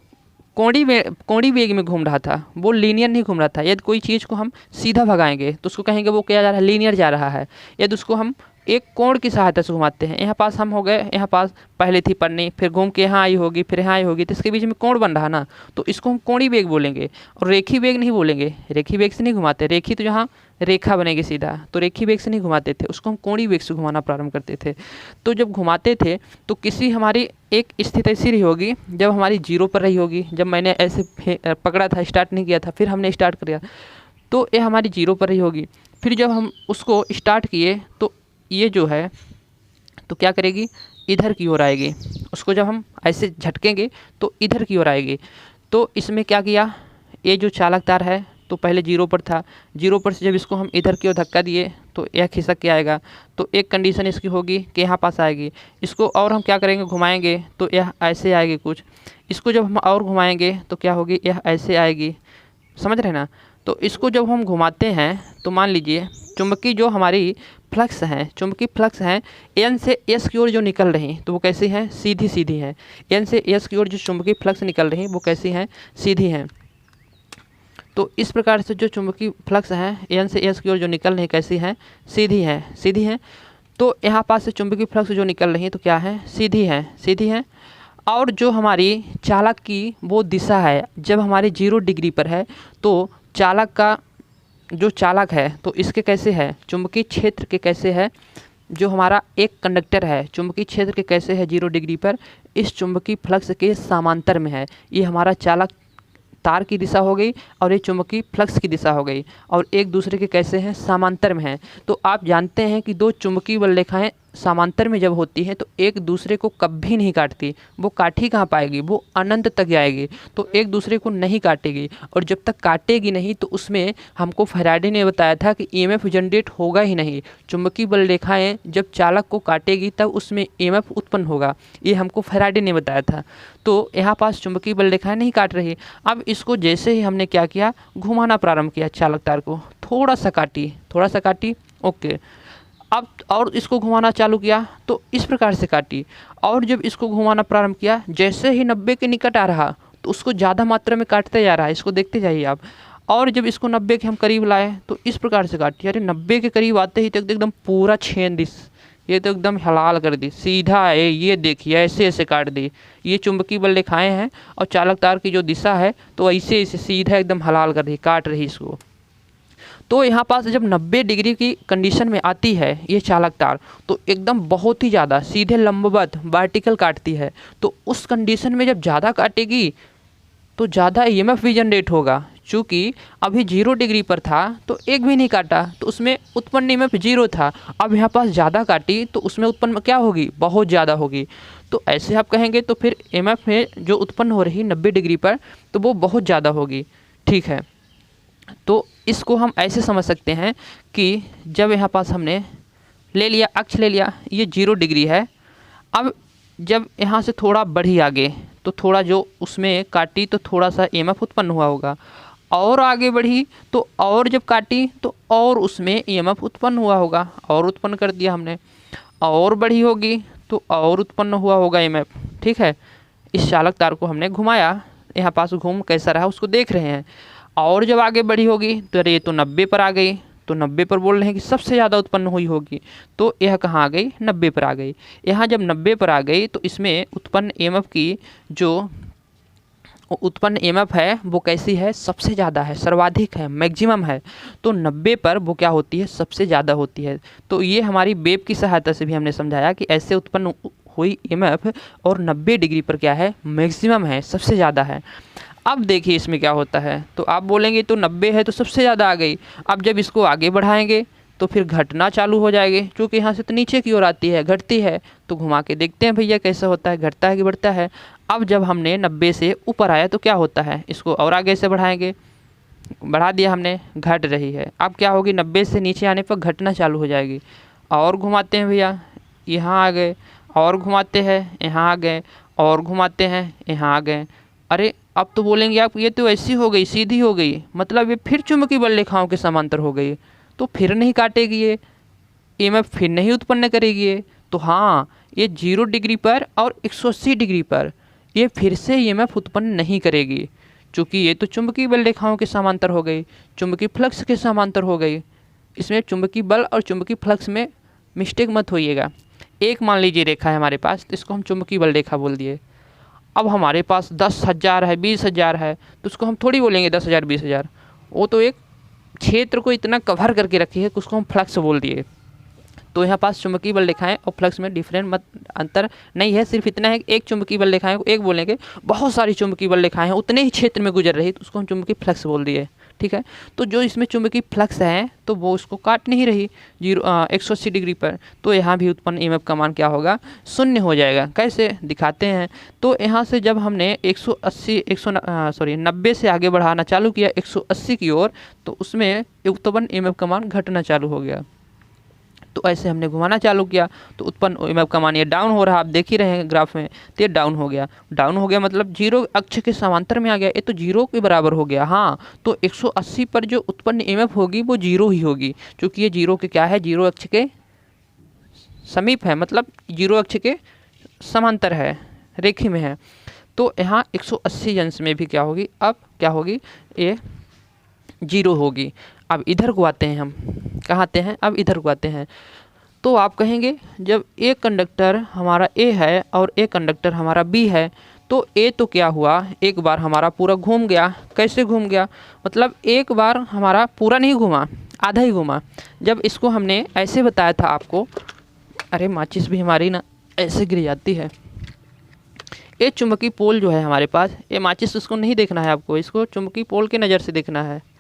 कोणी वेग में घूम रहा था, वो लीनियर नहीं घूम रहा था। यदि कोई चीज़ को हम सीधा भगाएंगे तो उसको कहेंगे वो क्या जा रहा है, लीनियर जा रहा है। यदि उसको हम एक कोण की सहायता से घुमाते हैं, यहाँ पास हम हो गए, यहाँ पास पहले थी पन्नी, फिर घूम के यहाँ आई होगी, फिर यहाँ आई होगी, तो इसके बीच में कोण बन रहा ना, तो इसको हम कोणी वेग बोलेंगे, और रेखी वेग नहीं बोलेंगे। रेखी वेग से नहीं घुमाते, रेखी तो जहाँ रेखा बनेगी सीधा, तो रेखी वेग से नहीं घुमाते थे, उसको हम कोणी वेग से घुमाना प्रारंभ करते थे। तो जब घुमाते थे तो किसी हमारी एक स्थिति ऐसी रही होगी जब हमारी 0 पर रही होगी, जब मैंने ऐसे पकड़ा था, स्टार्ट नहीं किया था, फिर हमने स्टार्ट किया तो ये हमारी 0 पर रही होगी। फिर जब हम उसको स्टार्ट किए तो ये जो है तो क्या करेगी, इधर की ओर आएगी। उसको जब हम ऐसे झटकेंगे तो इधर की ओर आएगी। तो इसमें क्या किया, ये जो चालक तार है तो पहले 0 पर था, 0 पर से जब इसको हम इधर की ओर धक्का दिए तो यह खिसक के आएगा। तो एक कंडीशन इसकी होगी कि यहाँ पास आएगी। इसको और हम क्या करेंगे, घुमाएंगे तो यह ऐसे आएगी कुछ। इसको जब हम और घुमाएंगे तो क्या होगी, यह ऐसे आएगी, समझ रहे ना। तो इसको जब हम घुमाते हैं तो मान लीजिए चुंबकीय जो हमारी फ्लक्स हैं, चुंबकीय फ्लक्स हैं एन से एस की ओर जो निकल रही तो वो कैसी हैं, सीधी सीधी हैं। एन से एस की ओर जो चुंबकीय फ्लक्स निकल रही वो कैसी हैं, सीधी हैं। तो इस प्रकार से जो चुंबकीय फ्लक्स हैं एन से एस की ओर जो निकल रही कैसी हैं, सीधी हैं, सीधी हैं। तो यहाँ पास से चुंबकीय फ्लक्स जो निकल रही तो क्या है, सीधी हैं, सीधी हैं। और जो हमारी चालक की वो दिशा है, जब हमारी 0 डिग्री पर है तो चालक का जो चालक है तो इसके कैसे है, चुंबकीय क्षेत्र के कैसे है, जो हमारा एक कंडक्टर है चुंबकीय क्षेत्र के कैसे है 0 डिग्री पर, इस चुंबकीय फ्लक्स के समांतर में है। ये हमारा चालक तार की दिशा हो गई और ये चुंबकीय फ्लक्स की दिशा हो गई, और एक दूसरे के कैसे हैं, समांतर में हैं। तो आप जानते हैं कि दो चुंबकीय बल रेखाएं समांतर में जब होती हैं तो एक दूसरे को कभी नहीं काटती। वो काट ही कहाँ पाएगी, वो अनंत तक जाएगी, तो एक दूसरे को नहीं काटेगी। और जब तक काटेगी नहीं तो उसमें हमको फैराडे ने बताया था कि ईएमएफ जनरेट होगा ही नहीं। चुंबकीय बल रेखाएं जब चालक को काटेगी तब उसमें ईएमएफ उत्पन्न होगा, ये हमको फैराडे ने बताया था। तो यहाँ पास चुंबकीय बल रेखाएं नहीं काट रही। अब इसको जैसे ही हमने क्या किया, घुमाना प्रारंभ किया, चालक तार को थोड़ा सा काटी, ओके। अब और इसको घुमाना चालू किया तो इस प्रकार से काटी, और जब इसको घुमाना प्रारंभ किया, जैसे ही 90 के निकट आ रहा तो उसको ज़्यादा मात्रा में काटते जा रहा है, इसको देखते जाइए आप। और जब इसको 90 के हम करीब लाए तो इस प्रकार से काटी, अरे 90 के करीब आते ही तो एकदम पूरा ये तो एकदम हलाल कर दी, सीधा है, ये देखिए ऐसे ऐसे काट दी। ये चुंबकीय बल रेखाएं हैं और चालक तार की जो दिशा है तो ऐसे ऐसे सीधा एकदम हलाल कर दी, काट रही इसको। तो यहाँ पास जब 90 डिग्री की कंडीशन में आती है ये चालक तार, तो एकदम बहुत ही ज़्यादा सीधे लंबवत वर्टिकल काटती है। तो उस कंडीशन में जब ज़्यादा काटेगी तो ज़्यादा ईएमएफ भी जनरेट होगा। चूँकि अभी 0 डिग्री पर था तो एक भी नहीं काटा तो उसमें उत्पन्न ईएमएफ 0 था। अब यहाँ पास ज़्यादा काटी तो उसमें उत्पन्न क्या होगी, बहुत ज़्यादा होगी। तो ऐसे आप कहेंगे तो फिर ईएमएफ में जो उत्पन्न हो रही 90 डिग्री पर तो वो बहुत ज़्यादा होगी। ठीक है, तो इसको हम ऐसे समझ सकते हैं कि जब यहाँ पास हमने ले लिया, अक्ष ले लिया, ये 0 डिग्री है। अब जब यहाँ से थोड़ा बढ़ी आगे तो थोड़ा जो उसमें काटी तो थोड़ा सा ईएमएफ उत्पन्न हुआ होगा, और आगे बढ़ी तो और जब काटी तो और उसमें ईएमएफ उत्पन्न हुआ होगा, और उत्पन्न कर दिया हमने, और बढ़ी होगी तो और उत्पन्न हुआ होगा ईएमएफ। ठीक है, इस चालक तार को हमने घुमाया, यहाँ पास घूम कैसा रहा उसको देख रहे हैं। और जब आगे बढ़ी होगी तो अरे ये तो 90 पर आ गई, तो 90 पर बोल रहे हैं कि सबसे ज़्यादा उत्पन्न हुई होगी, तो यह कहाँ आ गई, 90 पर आ गई। यहाँ जब 90 पर आ गई तो इसमें उत्पन्न ईएमएफ की जो उत्पन्न ईएमएफ है वो कैसी है, सबसे ज़्यादा है, सर्वाधिक है, मैक्सिमम है। तो 90 पर वो क्या होती है, सबसे ज़्यादा होती है। तो ये हमारी वेव की सहायता से भी हमने समझाया कि ऐसे उत्पन्न हुई ईएमएफ और 90 डिग्री पर क्या है, मैक्सिमम है, सबसे ज़्यादा है। अब देखिए इसमें क्या होता है, तो आप बोलेंगे तो 90 है तो सबसे ज़्यादा आ गई। अब जब इसको आगे बढ़ाएंगे तो फिर घटना चालू हो जाएगी, क्योंकि यहाँ से तो नीचे की ओर आती है, घटती है। तो घुमा के देखते हैं भैया कैसा होता है, घटता है कि बढ़ता है। अब जब हमने 90 से ऊपर आया तो क्या होता है, इसको और आगे से बढ़ाएंगे, बढ़ा दिया हमने, घट रही है। अब क्या होगी, 90 से नीचे आने पर घटना चालू हो जाएगी। और घुमाते हैं भैया, यहाँ आ गए, और घुमाते हैं, यहाँ आ गए, और घुमाते हैं, यहाँ आ गए। अरे अब तो बोलेंगे आप ये तो ऐसी हो गई, सीधी हो गई, मतलब ये फिर चुंबकीय बल रेखाओं के समांतर हो गई, तो फिर नहीं काटेगी ये, ईएमएफ फिर नहीं उत्पन्न करेगी ये। तो हाँ, ये 0 डिग्री पर और 180 डिग्री पर ये फिर से ईएमएफ उत्पन्न नहीं करेगी, क्योंकि ये तो चुंबकीय बल रेखाओं के समांतर हो गई, चुंबकीय फ्लक्स के समांतर हो गई। इसमें चुंबकीय बल और चुंबकीय फ्लक्स में मिस्टेक मत होइएगा। एक मान लीजिए रेखा है हमारे पास, तो इसको हम चुंबकीय बल रेखा बोल दिए। अब हमारे पास 10,000 है, 20,000 है, तो उसको हम थोड़ी बोलेंगे 10,000 20,000, वो तो एक क्षेत्र को इतना कवर करके रखी है कि उसको हम फ्लक्स बोल दिए। तो यहाँ पास चुंबकीय बल रेखाएं और फ्लक्स में डिफरेंट मत अंतर नहीं है, सिर्फ इतना है कि एक चुंबकीय बल रेखाएं को एक बोलेंगे, बहुत सारी चुंबकीय बल रेखाएं हैं उतने ही क्षेत्र में गुजर रही, तो उसको हम चुंबकीय फ्लक्स बोल दिए। ठीक है, तो जो इसमें चुंबकीय फ्लक्स है तो वो उसको काट नहीं रही 180 डिग्री पर, तो यहाँ भी उत्पन्न ईएमएफ का मान क्या होगा, शून्य हो जाएगा। कैसे दिखाते हैं, तो यहाँ से जब हमने 90 से आगे बढ़ाना चालू किया 180 की ओर, तो उसमें उत्पन्न ईएमएफ का मान घटना चालू हो गया। तो ऐसे हमने घुमाना चालू किया तो उत्पन्न ईएमएफ का मान ये डाउन हो रहा, आप देख ही रहे हैं ग्राफ में, तो ये डाउन हो गया। डाउन हो गया मतलब 0 अक्ष के समांतर में आ गया, ये तो 0 के बराबर हो गया। हाँ, तो 180 पर जो उत्पन्न ईएमएफ होगी वो 0 ही होगी, क्योंकि ये 0 के क्या है, 0 अक्ष के समीप है, मतलब 0 अक्ष के समांतर है, रेखी में है। तो यहाँ 180 अंश में भी क्या होगी, अब क्या होगी, ये 0 होगी। अब इधर को आते हैं, हम कहाँ आते हैं, अब इधर को आते हैं। तो आप कहेंगे जब एक कंडक्टर हमारा ए है और एक कंडक्टर हमारा बी है, तो ए तो क्या हुआ, एक बार हमारा पूरा घूम गया। कैसे घूम गया, मतलब एक बार हमारा पूरा नहीं घूमा, आधा ही घूमा। जब इसको हमने ऐसे बताया था आपको, अरे माचिस भी हमारी ना ऐसे गिर जाती है। ये चुंबकीय पोल जो है हमारे पास, ये माचिस उसको नहीं देखना है आपको, इसको चुंबकीय पोल की नज़र से देखना है।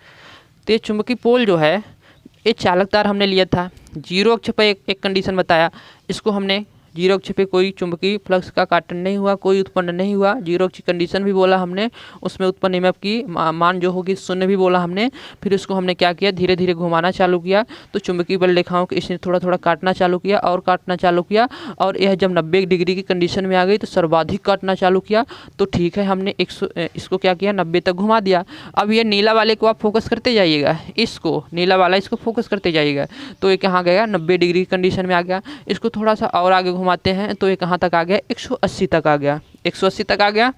तो ये चुंबकीय पोल जो है, ये चालक तार हमने लिया था, 0 अक्ष पर एक कंडीशन बताया, इसको हमने 0 अक्ष पे कोई चुंबकीय फ्लक्स का काटन नहीं हुआ, कोई उत्पन्न नहीं हुआ, 0 अक्ष कंडीशन भी बोला हमने, उसमें उत्पन्न ईएमएफ की मान जो होगी शून्य भी बोला हमने। फिर उसको हमने क्या किया, धीरे धीरे घुमाना चालू किया, तो चुंबकीय बल रेखाओं को इसने थोड़ा थोड़ा काटना चालू किया और काटना चालू किया, और यह जब 90 डिग्री की कंडीशन में आ गई तो सर्वाधिक काटना चालू किया। तो ठीक है, हमने इसको क्या किया, 90 तक घुमा दिया। अब ये नीला वाले को आप फोकस करते जाइएगा, इसको नीला वाला इसको फोकस करते जाइएगा, तो ये कहाँ गया, 90 डिग्री की कंडीशन में आ गया। इसको थोड़ा सा और आगे घुमाते हैं तो ये कहाँ तक आ गया, 180 तक आ गया, 180 तक आ गया।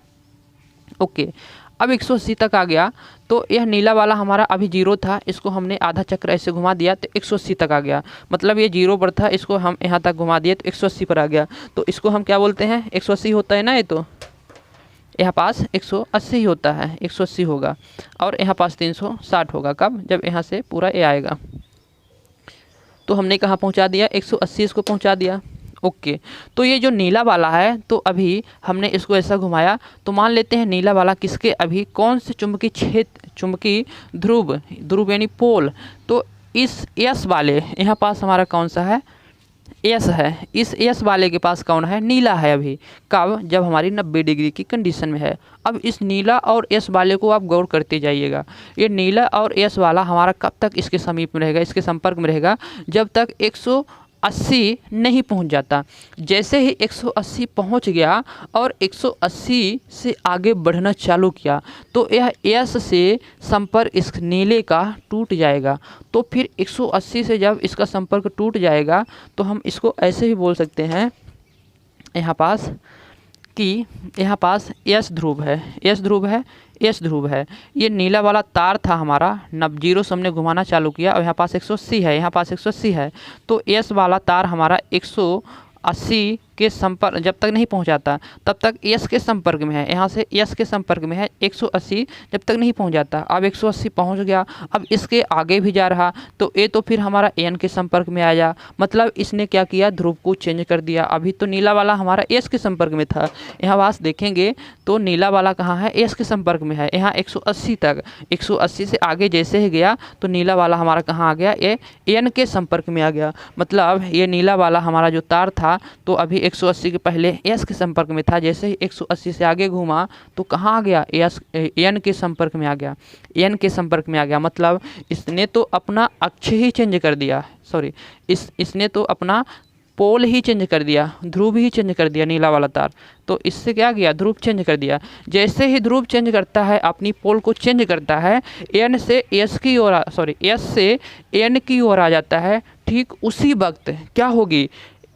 ओके, अब 180 तक आ गया, तो यह नीला वाला हमारा अभी 0 था, इसको हमने आधा चक्र ऐसे घुमा दिया तो 180 तक आ गया। मतलब ये 0 पर था, इसको हम यहाँ तक घुमा दिए तो 180 पर आ गया। तो इसको हम क्या बोलते हैं, 180 होता है ना, ये तो यहाँ पास 180 होता है, 180 होगा। और यहाँ पास 360 होगा, कब, जब यहाँ से पूरा ये आएगा। तो हमने कहाँ पहुँचा दिया, 180 इसको पहुँचा दिया। ओके, तो ये जो नीला वाला है, तो अभी हमने इसको ऐसा घुमाया, तो मान लेते हैं नीला वाला किसके, अभी कौन से चुंबकीय क्षेत्र, चुंबकीय ध्रुव यानी पोल, तो इस एस वाले यहाँ पास हमारा कौन सा है, एस है। इस एस वाले के पास कौन है, नीला है अभी। कब, जब हमारी 90 डिग्री की कंडीशन में है। अब इस नीला और एस वाले को आप गौर करते जाइएगा। ये नीला और एस वाला हमारा कब तक इसके समीप में रहेगा, इसके संपर्क में रहेगा, जब तक 180 नहीं पहुंच जाता। जैसे ही 180 पहुंच गया और 180 से आगे बढ़ना चालू किया, तो यह एस से संपर्क इस नीले का टूट जाएगा। तो फिर 180 से जब इसका संपर्क टूट जाएगा, तो हम इसको ऐसे भी बोल सकते हैं यहाँ पास कि यहाँ पास एस ध्रुव है, एस ध्रुव है, एस ध्रुव है। ये नीला वाला तार था हमारा, 0 से हमने घुमाना चालू किया और यहाँ पास 180 है, यहाँ पास 180 है। तो एस वाला तार हमारा 180 के संपर्क जब तक नहीं पहुंचाता, तब तक एस के संपर्क में है। यहाँ से एस के संपर्क में है, 180 जब तक नहीं पहुंच जाता। अब 180 पहुंच गया, अब इसके आगे भी जा रहा, तो ये तो फिर हमारा एन के संपर्क में आया। मतलब इसने क्या किया, ध्रुव को चेंज कर दिया। अभी तो नीला वाला हमारा एस के संपर्क में था, यहाँ पास देखेंगे तो नीला वाला कहाँ है, एस के संपर्क में है। यहाँ 180 तक, 180 से आगे जैसे ही गया, तो नीला वाला हमारा कहाँ आ गया, ये एन के संपर्क में आ गया। मतलब ये नीला वाला हमारा जो तार था, तो अभी 180 के पहले एस के संपर्क में था। जैसे ही 180 से आगे घूमा, तो कहाँ आ गया, एस एन के संपर्क में आ गया, एन के संपर्क में आ गया। मतलब इसने तो अपना अक्ष ही चेंज कर दिया, सॉरी इसने तो अपना पोल ही चेंज कर दिया, ध्रुव ही चेंज कर दिया, नीला वाला तार। तो इससे क्या किया, ध्रुव चेंज कर दिया। जैसे ही ध्रुव चेंज करता है, अपनी पोल को चेंज करता है, एन से एस की ओर, सॉरी एस से एन की ओर आ जाता है। ठीक उसी वक्त क्या होगी,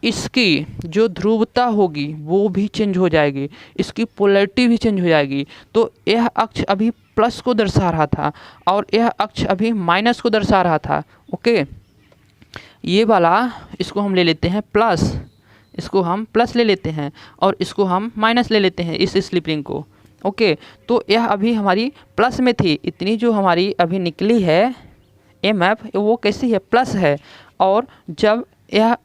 इसकी जो ध्रुवता होगी वो भी चेंज हो जाएगी, इसकी पोलैरिटी भी चेंज हो जाएगी। तो यह अक्ष अभी प्लस को दर्शा रहा था और यह अक्ष अभी माइनस को दर्शा रहा था। ओके, ये वाला इसको हम ले लेते हैं प्लस, इसको हम प्लस ले लेते हैं और इसको हम माइनस ले लेते हैं, इस स्लिप रिंग को। ओके, तो यह अभी हमारी प्लस में थी, इतनी जो हमारी अभी निकली है एमएफ, वो कैसी है, प्लस है। और जब यह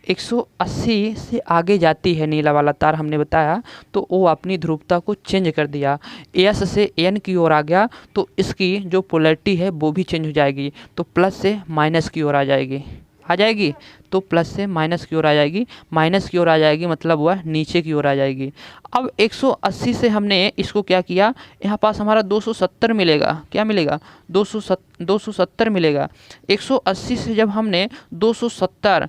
180 से आगे जाती है, नीला वाला तार हमने बताया, तो वो अपनी ध्रुवता को चेंज कर दिया, एस से एन की ओर आ गया। तो इसकी जो पोलैरिटी है वो भी चेंज हो जाएगी, तो प्लस से माइनस की ओर आ जाएगी, तो प्लस से माइनस की ओर आ जाएगी, माइनस की ओर आ जाएगी, मतलब वह नीचे की ओर आ जाएगी। अब 180 से हमने इसको क्या किया, यहाँ पास हमारा 270 मिलेगा, क्या मिलेगा, 270 मिलेगा। 180 से जब हमने 270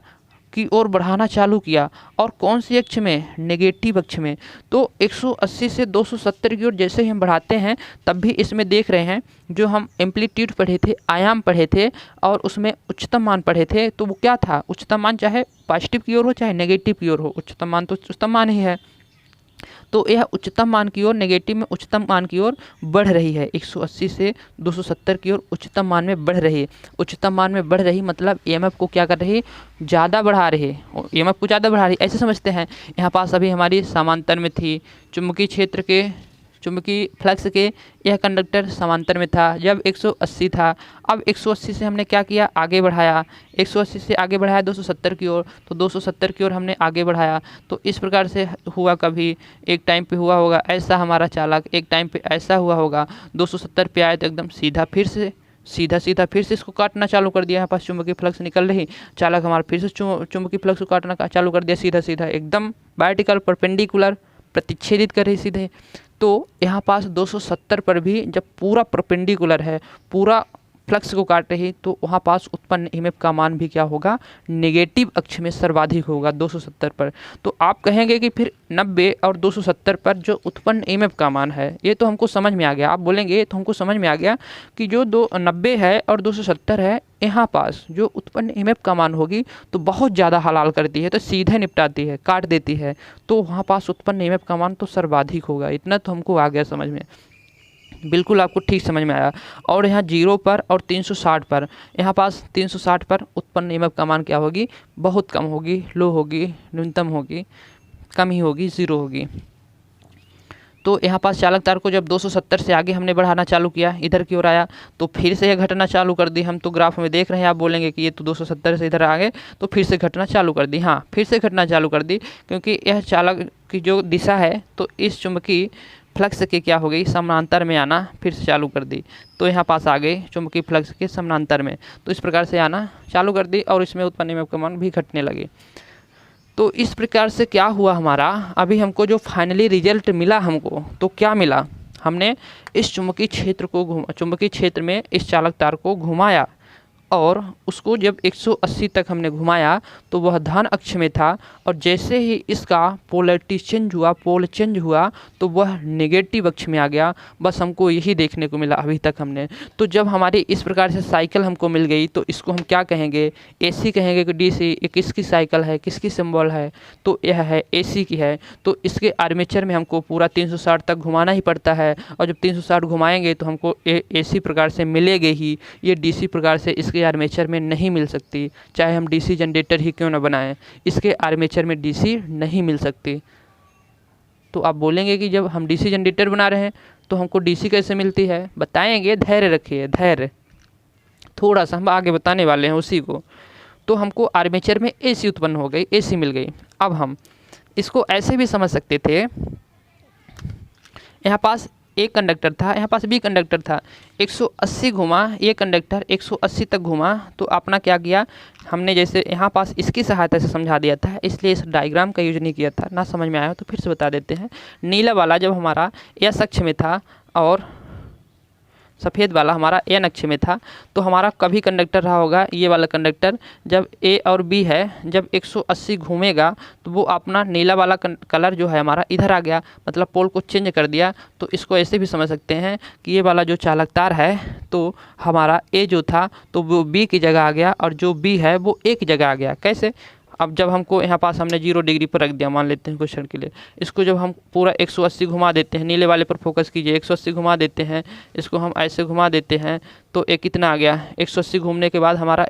की ओर बढ़ाना चालू किया, और कौन सी अक्ष में, नेगेटिव अक्ष में। तो 180 से 270 की ओर जैसे ही हम बढ़ाते हैं, तब भी इसमें देख रहे हैं जो हम एम्पलीट्यूड पढ़े थे, आयाम पढ़े थे, और उसमें उच्चतम मान पढ़े थे। तो वो क्या था, उच्चतम मान चाहे पॉजिटिव की ओर हो चाहे नेगेटिव की ओर हो, उच्चतम मान तो उच्चतम मान ही है। तो यह उच्चतम मान की ओर, नेगेटिव में उच्चतम मान की ओर बढ़ रही है। 180 से 270 की ओर उच्चतम मान में बढ़ रही है। उच्चतम मान में बढ़ रही मतलब ईएमएफ को क्या कर रही है, ज़्यादा बढ़ा रही है, ईएमएफ को ज़्यादा बढ़ा रही है, ऐसे समझते हैं। यहाँ पास अभी हमारी समांतर में थी, चुंबकीय क्षेत्र के, चुंबकीय फ्लक्स के यह कंडक्टर समांतर में था जब 180 था। अब 180 से हमने क्या किया, आगे बढ़ाया, 180 से आगे बढ़ाया 270 की ओर, तो 270 की ओर हमने आगे बढ़ाया। तो इस प्रकार से हुआ, कभी एक टाइम पे हुआ होगा ऐसा हमारा चालक, एक टाइम पे ऐसा हुआ होगा, 270 पे आए तो एकदम सीधा, फिर से सीधा फिर से इसको काटना चालू कर दिया। यहाँ पास चुंबकीय फ्लक्स निकल रही, चालक हमारा फिर से चुंबकीय फ्लक्स को काटना चालू कर दिया, सीधा एकदम वर्टिकल परपेंडिकुलर प्रतिच्छेदित कर रही सीधे। तो यहाँ पास 270 पर भी जब पूरा परपेंडिकुलर है, पूरा फ्लक्स को काट रही, तो वहाँ पास उत्पन्न ईएमएफ का मान भी क्या होगा, नेगेटिव अक्ष में सर्वाधिक होगा 270 पर। तो आप कहेंगे कि फिर 90 और 270 पर जो उत्पन्न ईएमएफ का मान है, ये तो हमको समझ में आ गया। आप बोलेंगे तो हमको समझ में आ गया कि जो 90 है और 270 है, यहाँ पास जो उत्पन्न ईएमएफ का मान होगी तो बहुत ज़्यादा हलाल करती है, तो सीधे निपटाती है, काट देती है, तो वहाँ पास उत्पन्न ईएमएफ का मान तो सर्वाधिक होगा। इतना तो हमको आ गया समझ में। बिल्कुल आपको ठीक समझ में आया। और यहाँ 0 पर और 360 पर, यहाँ पास 360 पर उत्पन्न ईएमएफ का मान क्या होगी, बहुत कम होगी, लो होगी, न्यूनतम होगी, कम ही होगी, 0 होगी। तो यहाँ पास चालक तार को जब 270 से आगे हमने बढ़ाना चालू किया, इधर की ओर आया, तो फिर से यह घटना चालू कर दी। हम तो ग्राफ में देख रहे हैं, आप बोलेंगे कि ये तो 270 से इधर आ गए तो फिर से घटना चालू कर दी। हाँ, फिर से घटना चालू कर दी, क्योंकि यह चालक की जो दिशा है तो इस चुंबकीय फ्लक्स के क्या हो गई, समानांतर में आना फिर से चालू कर दी। तो यहाँ पास आ गए चुंबकीय फ्लक्स के समानांतर में, तो इस प्रकार से आना चालू कर दी और इसमें उत्पन्न ईएमएफ का मान भी घटने लगे। तो इस प्रकार से क्या हुआ हमारा, अभी हमको जो फाइनली रिजल्ट मिला हमको, तो क्या मिला, हमने इस चुंबकीय क्षेत्र में इस चालक तार को घुमाया और उसको जब 180 तक हमने घुमाया तो वह धन अक्ष में था, और जैसे ही इसका पोलैरिटी पोल चेंज हुआ तो वह नेगेटिव अक्ष में आ गया। बस हमको यही देखने को मिला अभी तक हमने। तो जब हमारी इस प्रकार से साइकिल हमको मिल गई तो इसको हम क्या कहेंगे, एसी कहेंगे कि डीसी। ये किसकी साइकिल है, किसकी सिंबल है, तो यह है एसी की है। तो इसके आर्मेचर में हमको पूरा 360 तक घुमाना ही पड़ता है, और जब 360 घुमाएंगे तो हमको एसी प्रकार से मिलेगी ही, ये डीसी प्रकार से इसके आर्मेचर में नहीं मिल सकती। चाहे हम डीसी जनरेटर ही क्यों ना बनाएं, इसके आर्मेचर में डीसी नहीं मिल सकती। तो आप बोलेंगे कि जब हम डीसी जनरेटर बना रहे हैं तो हमको डीसी कैसे मिलती है, बताएंगे, धैर्य रखिए, धैर्य, थोड़ा सा हम आगे बताने वाले हैं उसी को। तो हमको आर्मेचर में एसी उत्पन्न हो गई, एसी मिल गई। अब हम इसको ऐसे भी समझ सकते थे, यहाँ पास एक कंडक्टर था, यहाँ पास बी कंडक्टर था, 180 घुमा, ये कंडक्टर 180 तक घुमा, तो अपना क्या किया हमने, जैसे यहाँ पास इसकी सहायता से समझा दिया था, इसलिए इस डायग्राम का यूज नहीं किया था। ना समझ में आया तो फिर से बता देते हैं। नीला वाला जब हमारा एस अक्ष में था और सफ़ेद वाला हमारा एन अक्ष में था, तो हमारा कभी कंडक्टर रहा होगा ये वाला कंडक्टर, जब ए और बी है, जब 180 घूमेगा तो वो अपना नीला वाला कलर जो है हमारा इधर आ गया, मतलब पोल को चेंज कर दिया। तो इसको ऐसे भी समझ सकते हैं कि ये वाला जो चालक तार है तो हमारा ए जो था तो वो बी की जगह आ गया, और जो बी है वो ए की जगह आ गया। कैसे, अब जब हमको यहाँ पास हमने 0 डिग्री पर रख दिया, मान लेते हैं क्वेश्चन के लिए, इसको जब हम पूरा 180 घुमा देते हैं, नीले वाले पर फोकस कीजिए, 180 घुमा देते हैं, इसको हम ऐसे घुमा देते हैं, तो ये कितना आ गया, 180 घूमने के बाद हमारा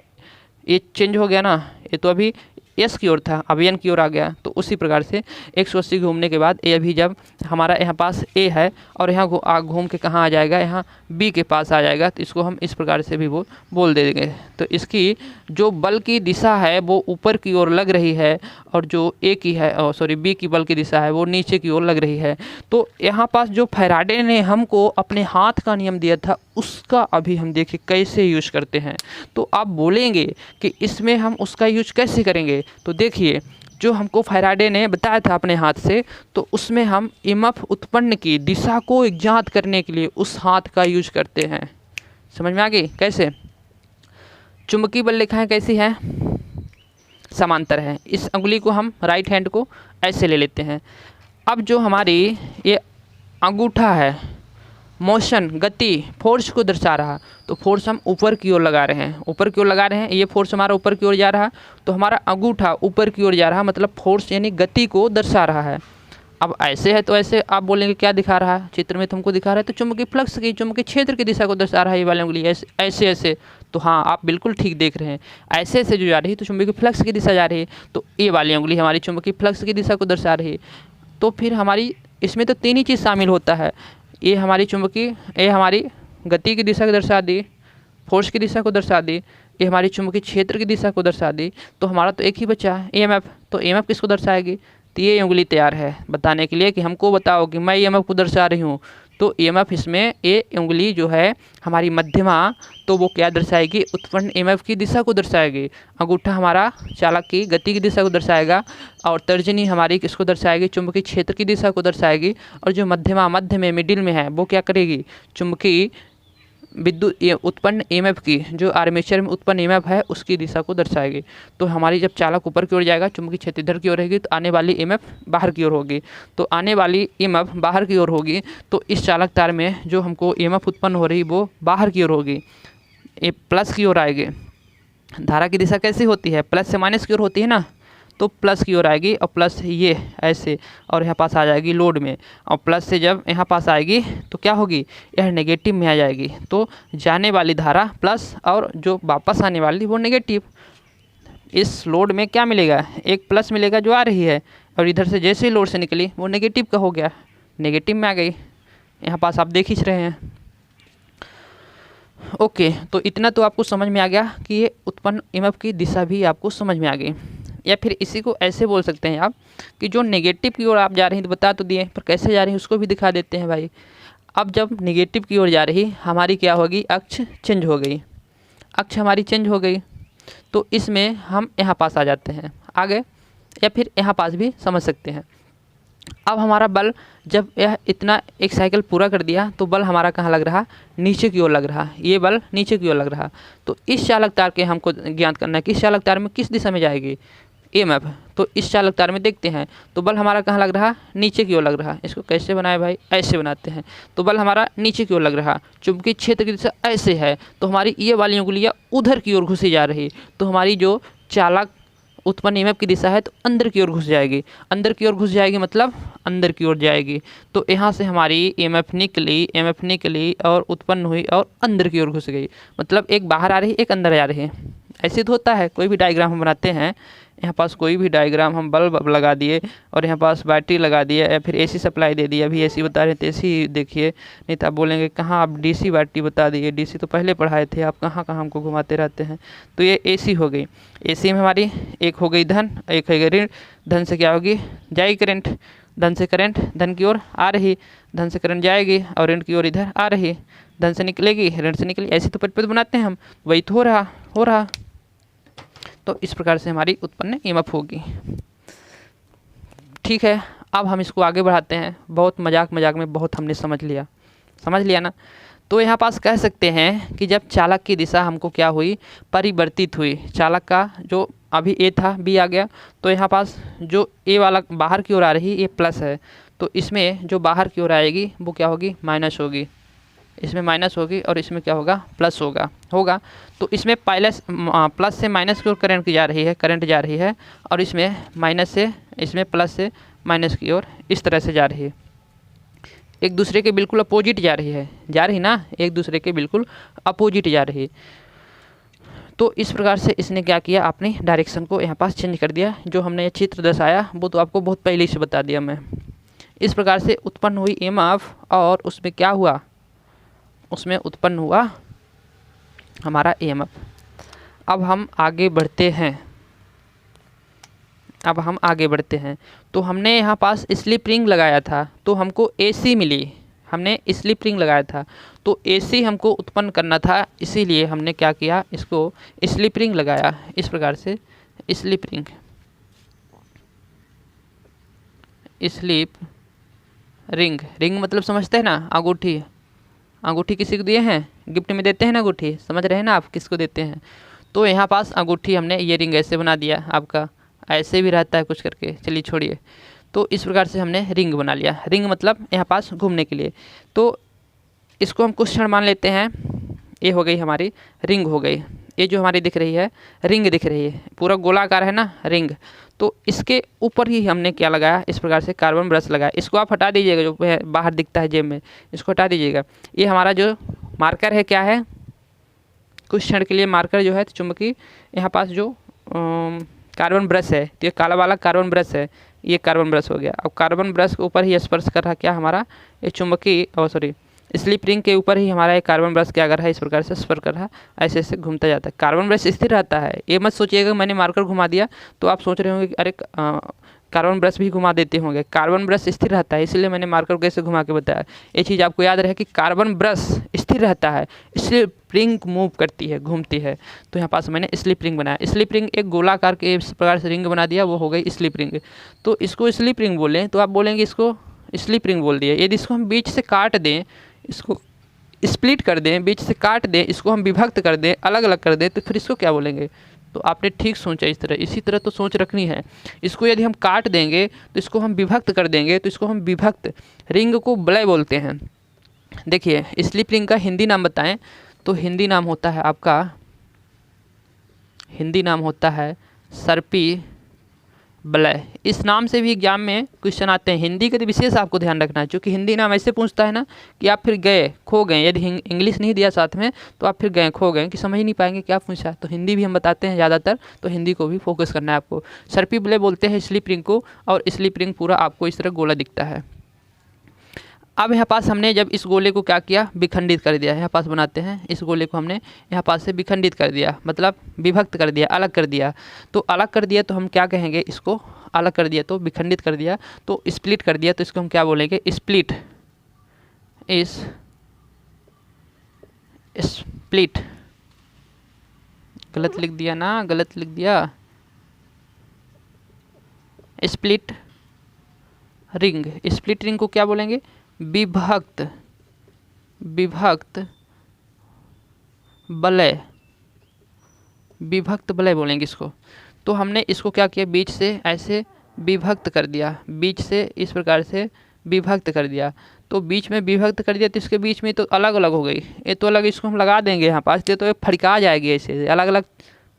ये चेंज हो गया ना, ये तो अभी एस की ओर था, अब एन की ओर आ गया। तो उसी प्रकार से 180 घूमने के बाद ये अभी जब हमारा यहाँ पास ए है और यहाँ घूम के कहाँ आ जाएगा, यहाँ बी के पास आ जाएगा, तो इसको हम इस प्रकार से भी बोल देंगे। तो इसकी जो बल की दिशा है वो ऊपर की ओर लग रही है, और जो ए की है, बी की बल की दिशा है वो नीचे की ओर लग रही है। तो यहाँ पास जो फैराडे ने हमको अपने हाथ का नियम दिया था उसका अभी हम देखिए कैसे यूज करते हैं। तो आप बोलेंगे कि इसमें हम उसका यूज कैसे करेंगे, तो देखिए जो हमको फैराडे ने बताया था अपने हाथ से, तो उसमें हम ईएमएफ उत्पन्न की दिशा को ज्ञात करने के लिए उस हाथ का यूज करते हैं। समझ में आ गई कैसे, चुंबकीय बल रेखाएं कैसी हैं, समांतर है। इस अंगुली को हम राइट हैंड को ऐसे ले लेते हैं। अब जो हमारी ये अंगूठा है, मोशन, गति, फोर्स को दर्शा रहा, तो फोर्स हम ऊपर की ओर लगा रहे हैं, ऊपर की ओर लगा रहे हैं, ये फोर्स हमारा ऊपर की ओर जा रहा, तो हमारा अंगूठा ऊपर की ओर जा रहा, मतलब फोर्स यानी गति को दर्शा रहा है। अब ऐसे है तो ऐसे आप बोलेंगे क्या दिखा रहा है, चित्र में तुमको दिखा रहा है तो चुंबकीय फ्लक्स की, चुंबकीय क्षेत्र की दिशा को दर्शा रहा है ये वाली उंगली, ऐसे ऐसे। तो हाँ, आप बिल्कुल ठीक देख रहे हैं, ऐसे ऐसे जो जा रही है तो चुंबकीय फ्लक्स की दिशा जा रही है, तो ये वाली उंगली हमारी चुंबकीय फ्लक्स की दिशा को दर्शा रही है। तो फिर हमारी इसमें तो 3 ही चीज़ शामिल होता है, ये हमारी गति की दिशा को दर्शा दी, फोर्स की दिशा को दर्शा दी, ये हमारी चुंबकीय क्षेत्र की दिशा को दर्शा दी। तो हमारा तो एक ही बचा है ईएमएफ, तो ईएमएफ किसको दर्शाएगी, तो ये उंगली तैयार है बताने के लिए कि हमको बताओ कि मैं ईएमएफ को दर्शा रही हूँ। तो ईएमएफ इसमें ये उंगली जो है हमारी मध्यमा, तो वो क्या दर्शाएगी, उत्पन्न ईएमएफ की दिशा को दर्शाएगी। अंगूठा हमारा चालक की गति की दिशा को दर्शाएगा, और तर्जनी हमारी किसको दर्शाएगी, चुंबकीय क्षेत्र की दिशा को दर्शाएगी, और जो मध्यमा मध्य में मिडिल में है वो क्या करेगी, चुंबकीय विद्युत उत्पन्न ईएमएफ की, जो आर्मेचर में उत्पन्न ईएमएफ है उसकी दिशा को दर्शाएगी। तो हमारी जब चालक ऊपर की ओर जाएगा, चुंबकीय क्षेत्र इधर की ओर रहेगी, तो आने वाली ईएमएफ बाहर की ओर होगी। तो आने वाली ईएमएफ बाहर की ओर होगी, तो इस चालक तार में जो हमको ईएमएफ उत्पन्न हो रही वो बाहर की ओर होगी, ये प्लस की ओर आएगी। धारा की दिशा कैसी होती है, प्लस से माइनस की ओर होती है ना, तो प्लस की ओर आएगी, और प्लस ये ऐसे, और यहाँ पास आ जाएगी लोड में, और प्लस से जब यहाँ पास आएगी तो क्या होगी, यह नेगेटिव में आ जाएगी। तो जाने वाली धारा प्लस और जो वापस आने वाली वो नेगेटिव। इस लोड में क्या मिलेगा, एक प्लस मिलेगा जो आ रही है, और इधर से जैसे ही लोड से निकली वो नेगेटिव का हो गया, नेगेटिव में आ गई। यहाँ पास आप देख ही रहे हैं। ओके, तो इतना तो आपको समझ में आ गया कि ये उत्पन्न ईएमएफ की दिशा भी आपको समझ में आ गई। या फिर इसी को ऐसे बोल सकते हैं आप कि जो नेगेटिव की ओर आप जा रही हैं तो बता तो दिए, पर कैसे जा रही हैं उसको भी दिखा देते हैं भाई। अब जब नेगेटिव की ओर जा रही हमारी क्या होगी, अक्ष चेंज हो गई, अक्ष हमारी चेंज हो गई। तो इसमें हम यहाँ पास आ जाते हैं आगे, या फिर यहाँ पास भी समझ सकते हैं। अब हमारा बल जब यह इतना एक साइकिल पूरा कर दिया तो बल हमारा कहाँ लग रहा, नीचे की ओर लग रहा, ये बल नीचे की ओर लग रहा। तो इस चालक तार के हमको ज्ञात करना है कि इस चालक तार में किस दिशा में जाएगी ईएमएफ। तो इस चालक तार में देखते हैं तो बल हमारा कहाँ लग रहा, नीचे की ओर लग रहा। इसको कैसे बनाए भाई, ऐसे बनाते हैं। तो बल हमारा नीचे की ओर लग रहा, चुंबकीय क्षेत्र की दिशा ऐसे है, तो हमारी ये वाली उंगलियाँ उधर की ओर घुसी जा रही, तो हमारी जो चालक उत्पन्न ईएमएफ की दिशा है तो अंदर की ओर घुस जाएगी, अंदर की ओर घुस जाएगी मतलब अंदर की ओर जाएगी। तो यहाँ से हमारी ईएमएफ निकली और उत्पन्न हुई और अंदर की ओर घुस गई, मतलब एक बाहर आ रही एक अंदर जा रही है। ऐसे तो होता है, कोई भी डायग्राम हम बनाते हैं, यहाँ पास कोई भी डायग्राम हम बल्ब लगा दिए और यहाँ पास बैटरी लगा दिया या फिर एसी सप्लाई दे दी, अभी एसी बता रहे थे एसी देखिए, नहीं तो आप बोलेंगे कहाँ आप डीसी बैटरी बता दिए, डीसी तो पहले पढ़ाए थे, आप कहाँ कहाँ हमको घुमाते रहते हैं। तो ये एसी हो गई, एसी में हमारी एक हो गई धन, एक हो गई ऋण। धन से क्या होगी, जाएगी करंट, धन से करंट धन की ओर आ रही, धन से करंट जाएगी और ऋण की ओर इधर आ रही, धन से निकलेगी ऋण से निकलेगी। ऐसे तो पद बनाते हैं हम, वही तो हो रहा। तो इस प्रकार से हमारी उत्पन्न ईएमएफ होगी। ठीक है, अब हम इसको आगे बढ़ाते हैं। बहुत मजाक में बहुत हमने समझ लिया ना। तो यहाँ पास कह सकते हैं कि जब चालक की दिशा हमको क्या हुई, परिवर्तित हुई। चालक का जो अभी ए था बी आ गया, तो यहाँ पास जो ए वाला बाहर की ओर आ रही ये प्लस है, तो इसमें जो बाहर की ओर आएगी वो क्या होगी, माइनस होगी। इसमें माइनस होगी और इसमें क्या होगा, प्लस होगा। तो इसमें प्लस से माइनस की ओर करंट जा रही है और इसमें माइनस से, इसमें प्लस से माइनस की ओर इस तरह से जा रही है, एक दूसरे के बिल्कुल अपोजिट जा रही ना, एक दूसरे के बिल्कुल अपोजिट जा रही। तो इस प्रकार से इसने क्या किया, अपनी डायरेक्शन को यहाँ पास चेंज कर दिया। जो हमने ये चित्र दर्शाया वो तो आपको बहुत पहले से बता दिया मैं। इस प्रकार से उत्पन्न हुई ईएमएफ और उसमें क्या हुआ, उसमें उत्पन्न हुआ हमारा ईएमएफ। अब हम आगे बढ़ते हैं। तो हमने यहाँ पास स्लिप रिंग लगाया था तो हमको एसी मिली, हमने स्लिप रिंग लगाया था तो एसी हमको उत्पन्न करना था, इसीलिए हमने क्या किया, इसको स्लिप रिंग लगाया। इस प्रकार से स्लिप रिंग मतलब समझते हैं ना, अंगूठी किसी को दिए हैं, गिफ्ट में देते हैं ना अंगूठी, समझ रहे हैं ना आप किसको देते हैं। तो यहाँ पास अंगूठी हमने ये रिंग ऐसे बना दिया, आपका ऐसे भी रहता है कुछ करके, चलिए छोड़िए। तो इस प्रकार से हमने रिंग बना लिया, रिंग मतलब यहाँ पास घूमने के लिए। तो इसको हम कुछ क्षण मान लेते हैं, ये हो गई हमारी रिंग हो गई। ये जो हमारी दिख रही है रिंग दिख रही है, पूरा गोलाकार है ना रिंग। तो इसके ऊपर ही हमने क्या लगाया, इस प्रकार से कार्बन ब्रश लगाया। इसको आप हटा दीजिएगा, जो बाहर दिखता है जेब में, इसको हटा दीजिएगा। ये हमारा जो मार्कर है क्या है, कुछ क्षण के लिए मार्कर जो है चुंबकीय, यहाँ पास जो कार्बन ब्रश है, तो ये काला वाला कार्बन ब्रश है, ये कार्बन ब्रश हो गया। अब कार्बन ब्रश के ऊपर ही स्पर्श कर रहा क्या हमारा, ये चुंबकीय स्लिप रिंग के ऊपर ही हमारा एक कार्बन ब्रश क्या कर रहा है, इस प्रकार से स्पर्श कर रहा है, ऐसे ऐसे घूमता जाता है। कार्बन ब्रश स्थिर रहता है, ये मत सोचिएगा मैंने मार्कर घुमा दिया तो आप सोच रहे होंगे कि अरे कार्बन ब्रश भी घुमा देते होंगे। कार्बन ब्रश स्थिर रहता है, इसलिए मैंने मार्कर कैसे घुमा के बताया। ये चीज़ आपको याद रहे कि कार्बन ब्रश स्थिर रहता है, स्लिप रिंग मूव करती है, घूमती है। तो यहाँ पास मैंने स्लिप रिंग बनाया। स्लिप रिंग एक गोलाकार के इस प्रकार से रिंग बना दिया, वो हो गई स्लिप रिंग। तो इसको स्लिप रिंग बोलें तो आप बोलेंगे इसको स्लिप रिंग बोल दिए। यदि इसको हम बीच से काट दें, इसको स्प्लिट कर दें, बीच से काट दें, इसको हम विभक्त कर दें, अलग अलग कर दें, तो फिर इसको क्या बोलेंगे। तो आपने ठीक सोचा, इसी तरह तो सोच रखनी है। इसको यदि हम काट देंगे तो इसको हम विभक्त कर देंगे, तो इसको हम विभक्त रिंग को वलय बोलते हैं। देखिए स्लिप रिंग का हिंदी नाम बताएं तो हिंदी नाम होता है आपका, सर्पी बलय। इस नाम से भी एग्जाम में क्वेश्चन आते हैं। हिंदी का तो विशेष आपको ध्यान रखना है, क्योंकि हिंदी नाम ऐसे पूछता है ना कि आप फिर गए खो गए। यदि इंग्लिश नहीं दिया साथ में तो आप फिर गए खो गए कि समझ नहीं पाएंगे क्या पूछा। तो हिंदी भी हम बताते हैं ज़्यादातर, तो हिंदी को भी फोकस करना है आपको। सर्पी बलय बोलते हैं स्लिप रिंग को, और स्लिप रिंग पूरा आपको इस तरह गोला दिखता है। अब यहाँ पास हमने जब इस गोले को क्या किया, विखंडित कर दिया। यहाँ पास बनाते हैं, इस गोले को हमने यहाँ पास से विखंडित कर दिया, मतलब विभक्त कर दिया, अलग कर दिया। तो अलग कर दिया तो हम क्या कहेंगे, इसको अलग कर दिया तो विखंडित कर दिया, तो स्प्लिट कर दिया तो इसको हम क्या बोलेंगे, स्प्लिट। स्प्लिट गलत लिख दिया ना, गलत लिख दिया। स्प्लिट रिंग, स्प्लिट रिंग को क्या बोलेंगे, विभक्त बलय, विभक्त बलय बोलेंगे इसको। तो हमने इसको क्या किया, बीच से ऐसे विभक्त कर दिया, बीच से इस प्रकार से विभक्त कर दिया। तो बीच में विभक्त कर दिया तो इसके बीच में तो अलग अलग हो गई, ये तो अलग, इसको हम लगा देंगे यहाँ पास, तो ये फड़का जाएगी, ऐसे अलग अलग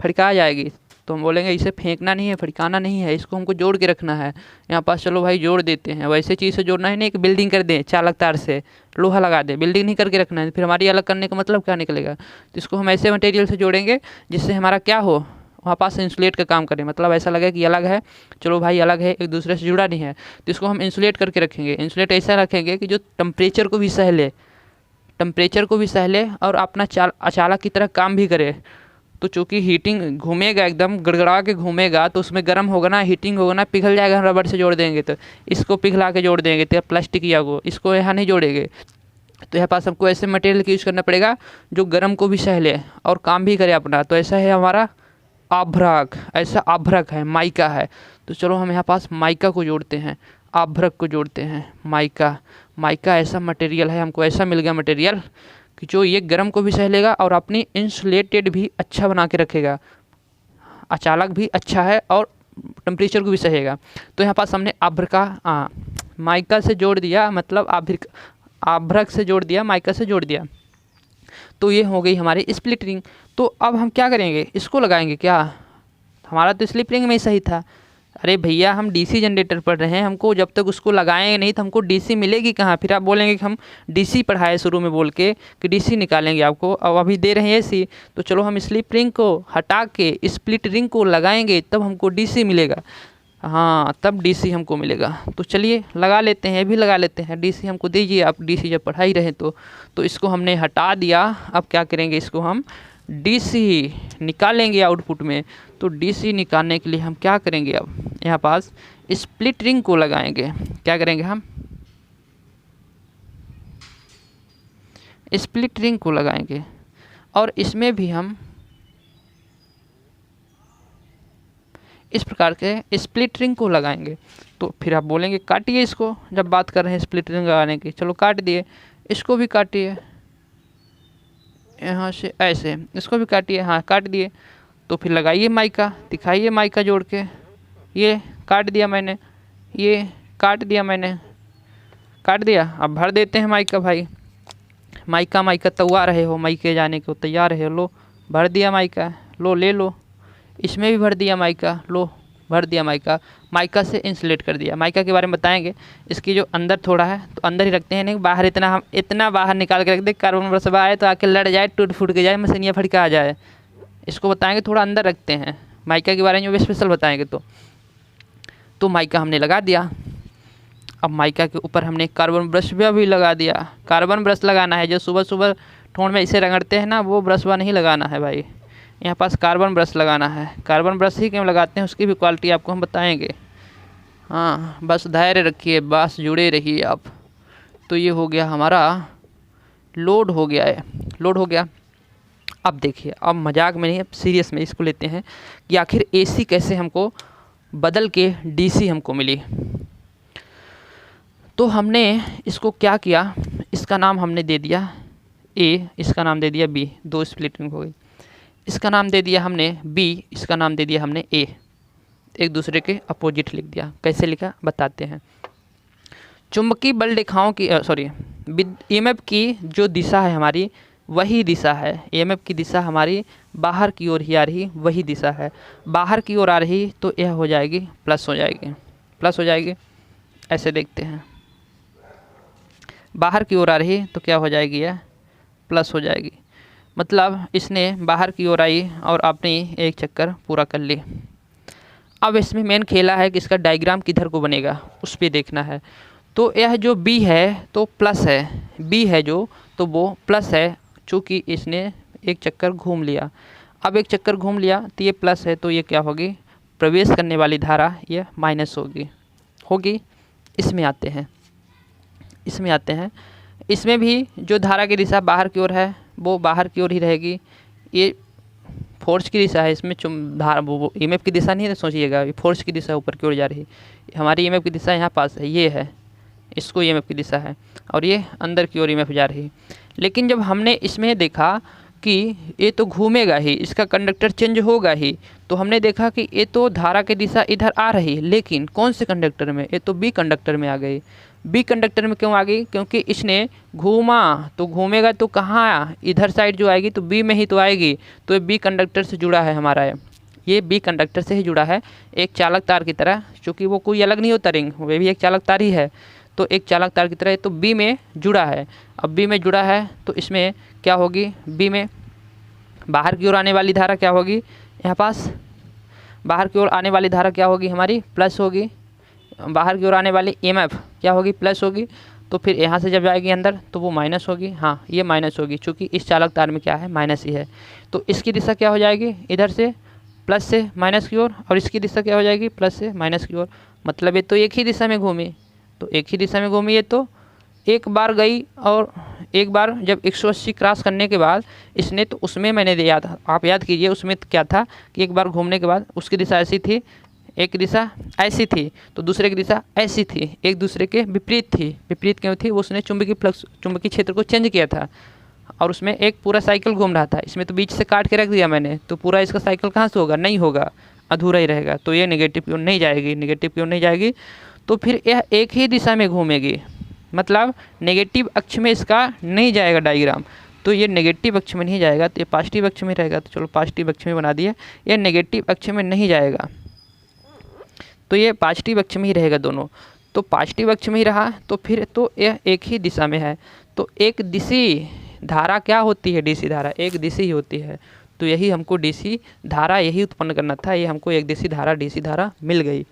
फड़का जाएगी। तो हम बोलेंगे इसे फेंकना नहीं है, फड़काना नहीं है, इसको हमको जोड़ के रखना है यहाँ पास। चलो भाई जोड़ देते हैं। वैसे चीज़ से जोड़ना है नहीं, एक बिल्डिंग कर दें चालक तार से, लोहा लगा दें, बिल्डिंग नहीं करके रखना है, फिर हमारी अलग करने का मतलब क्या निकलेगा। तो इसको हम ऐसे मटेरियल से जोड़ेंगे जिससे हमारा क्या हो, वहाँ पास इंसुलेट का काम करें, मतलब ऐसा लगे कि अलग है, चलो भाई अलग है, एक दूसरे से जुड़ा नहीं है। तो इसको हम इंसुलेट करके रखेंगे। इंसुलेट ऐसा रखेंगे कि जो टेम्परेचर को भी सह ले, टेम्परेचर को भी सह ले और अपना अचालक की तरह काम भी करे। तो चूँकि हीटिंग घूमेगा, एकदम गड़गड़ा के घूमेगा, तो उसमें गर्म होगा ना, हीटिंग होगा ना, पिघल जाएगा। हम रबड़ से जोड़ देंगे तो इसको पिघला के जोड़ देंगे, तो प्लास्टिक या को इसको यहाँ नहीं जोड़ेंगे। तो यहाँ पास हमको ऐसे मटेरियल का यूज़ करना पड़ेगा जो गर्म को भी सह ले और काम भी करे अपना। तो ऐसा है हमारा आभ्रक, ऐसा आभ्रक है, माइका है। तो चलो हम यहाँ पास माइका को जोड़ते हैं, आभ्रक को जोड़ते हैं। माइका ऐसा मटेरियल है, हमको ऐसा मिल गया मटेरियल कि जो ये गर्म को भी सह लेगा और अपनी इंसुलेटेड भी अच्छा बना के रखेगा, अचालक भी अच्छा है और टेम्परेचर को भी सहेगा। तो यहाँ पास हमने माइका से जोड़ दिया, मतलब आभ्रक से जोड़ दिया, माइका से जोड़ दिया। तो ये हो गई हमारी स्प्लिट रिंग। तो अब हम क्या करेंगे, इसको लगाएंगे क्या, हमारा तो स्लिप रिंग में ही सही था। अरे भैया हम डीसी जनरेटर पढ़ रहे हैं, हमको जब तक उसको लगाएंगे नहीं तो हमको डीसी मिलेगी कहाँ। फिर आप बोलेंगे कि हम डीसी पढ़ाए शुरू में बोल के कि डीसी निकालेंगे आपको, अब अभी दे रहे हैं एसी। तो चलो हम स्लिप रिंग को हटा के स्प्लिट रिंग को लगाएंगे, तब हमको डीसी मिलेगा। हाँ, तब डीसी हमको मिलेगा। तो चलिए लगा लेते हैं, भी लगा लेते हैं। डीसी हमको दीजिए आप, डीसी जब पढ़ा ही रहे तो इसको हमने हटा दिया। अब क्या करेंगे, इसको हम डीसी निकालेंगे आउटपुट में। तो डीसी निकालने के लिए हम क्या करेंगे, अब यहाँ पास स्प्लिट रिंग को लगाएंगे। क्या करेंगे, हम स्प्लिट रिंग को लगाएंगे और इसमें भी हम इस प्रकार के स्प्लिट रिंग को लगाएंगे। तो फिर आप बोलेंगे काटिए इसको, जब बात कर रहे हैं स्प्लिट रिंग लगाने की। चलो काट दिए, इसको भी काटिए यहाँ से ऐसे, इसको भी काटिए, हाँ काट दिए। तो फिर लगाइए माइका, दिखाइए माइका जोड़ के। ये काट दिया मैंने, ये काट दिया मैंने, काट दिया। अब भर देते हैं माइका भाई। माइका तैयार रहे हो, माइके जाने को तैयार है। लो भर दिया माइका, लो ले लो। इसमें भी भर दिया माइका, लो भर दिया माइका। माइका से इंसुलेट कर दिया। माइका के बारे में बताएंगे, इसकी जो अंदर थोड़ा है तो अंदर ही रखते हैं, नहीं बाहर इतना बाहर निकाल के रख दे, कार्बन ब्रसबा आए तो आके लड़ जाए, टूट फूट के जाए, मशीनिया फड़का आ जाए। इसको बताएंगे, थोड़ा अंदर रखते हैं। माइका के बारे में जो स्पेशल बताएंगे। तो माइका हमने लगा दिया। अब माइका के ऊपर हमने कार्बन ब्रश भी लगा दिया। कार्बन ब्रश लगाना है, जो सुबह सुबह ठोड़ में इसे रगड़ते हैं ना, वो ब्रश नहीं लगाना है भाई। यहाँ पास कार्बन ब्रश लगाना है। कार्बन ब्रश ही क्यों लगाते हैं, उसकी भी क्वालिटी आपको हम बताएंगे। हाँ, बस धैर्य रखिए, बस जुड़े रहिए आप। तो ये हो गया हमारा, लोड हो गया है, लोड हो गया। अब देखिए, अब मजाक में नहीं, अब सीरियस में इसको लेते हैं कि आखिर एसी कैसे हमको बदल के डीसी हमको मिली। तो हमने इसको क्या किया, इसका नाम हमने दे दिया ए, इसका नाम दे दिया बी, दो स्प्लिटिंग हो गई। इसका नाम दे दिया हमने बी, इसका नाम दे दिया हमने ए, एक दूसरे के अपोजिट लिख दिया। कैसे लिखा बताते हैं। चुंबकीय बल रेखाओं की ईएमएफ की जो दिशा है हमारी, वही दिशा है, EMF की दिशा हमारी बाहर की ओर ही आ रही, वही दिशा है। बाहर की ओर आ रही तो यह हो जाएगी प्लस हो जाएगी, प्लस हो जाएगी। ऐसे देखते हैं, बाहर की ओर आ रही तो क्या हो जाएगी, यह प्लस हो जाएगी। मतलब इसने बाहर की ओर आई और अपनी एक चक्कर पूरा कर ली। अब इसमें मेन खेला है कि इसका डायग्राम किधर को बनेगा, उस पर देखना है। तो यह जो B है तो प्लस है, B है जो तो वो प्लस है, चूँकि इसने एक चक्कर घूम लिया। अब एक चक्कर घूम लिया तो ये प्लस है, तो ये क्या होगी, प्रवेश करने वाली धारा ये माइनस होगी। इसमें आते हैं, इसमें भी जो धारा की दिशा बाहर की ओर है वो बाहर की ओर ही रहेगी। ये फोर्स की दिशा है, इसमें धारा वो EMF की दिशा नहीं है, तो सोचिएगा ये फोर्स की दिशा ऊपर की ओर जा रही। हमारी EMF की दिशा यहाँ पास है, ये है, इसको EMF की दिशा है, और ये अंदर की ओर EMF जा रही। लेकिन जब हमने इसमें देखा कि ये तो घूमेगा ही, इसका कंडक्टर चेंज होगा ही, तो हमने देखा कि ये तो धारा की दिशा इधर आ रही, लेकिन कौन से कंडक्टर में, ये तो B कंडक्टर में आ गई। B कंडक्टर में क्यों आ गई, क्योंकि इसने घूमा तो घूमेगा तो कहाँ, इधर साइड जो आएगी तो B में ही तो आएगी। तो ये B कंडक्टर से जुड़ा है हमारा, ये B कंडक्टर से ही जुड़ा है, एक चालक तार की तरह, क्योंकि वो कोई अलग नहीं होता रिंग, वे भी एक चालक तार ही है। तो एक चालक तार की तरह तो B में जुड़ा है। अब B में जुड़ा है तो इसमें क्या होगी, B में बाहर की ओर आने वाली धारा क्या होगी, यहाँ पास बाहर की ओर आने वाली धारा क्या होगी हमारी, प्लस होगी। बाहर की ओर आने वाली EMF क्या होगी, प्लस होगी। तो फिर यहाँ से जब जाएगी अंदर तो वो माइनस होगी, हाँ ये माइनस होगी, चूँकि इस चालक तार में क्या है, माइनस ही है। तो इसकी दिशा क्या हो जाएगी, इधर से प्लस से माइनस की ओर, और इसकी दिशा क्या हो जाएगी, प्लस से माइनस की ओर। मतलब ये तो एक ही दिशा में घूमी, तो एक ही दिशा में घूमी, ये तो एक बार गई, और एक बार जब 180 क्रॉस करने के बाद इसने, तो उसमें मैंने याद, आप याद कीजिए उसमें क्या था कि एक बार घूमने के बाद उसकी दिशा ऐसी थी, एक दिशा ऐसी थी, तो दूसरे की दिशा ऐसी थी, एक दूसरे के विपरीत थी। विपरीत क्यों थी, उसने चुंबकीय क्षेत्र को चेंज किया था, और उसमें एक पूरा साइकिल घूम रहा था। इसमें तो बीच से काट के रख दिया मैंने, तो पूरा इसका साइकिल कहाँ से होगा, नहीं होगा, अधूरा ही रहेगा। तो ये नेगेटिव की ओर नहीं जाएगी, नेगेटिव की ओर नहीं जाएगी, तो फिर यह एक ही दिशा में घूमेगी। मतलब नेगेटिव अक्ष में इसका नहीं जाएगा डायग्राम, तो ये नेगेटिव अक्ष में नहीं जाएगा, तो ये पॉजिटिव अक्ष में रहेगा। तो चलो पॉजिटिव अक्ष में बना दिया, ये नेगेटिव अक्ष में नहीं जाएगा, तो ये पॉजिटिव अक्ष में ही रहेगा दोनों। तो पॉजिटिव अक्ष में ही रहा, तो फिर तो यह एक ही दिशा में है। तो एक दिशी धारा क्या होती है, DC धारा एक दिशी ही होती है। तो यही हमको DC धारा यही उत्पन्न करना था, ये हमको एक दिशी धारा DC धारा मिल गई।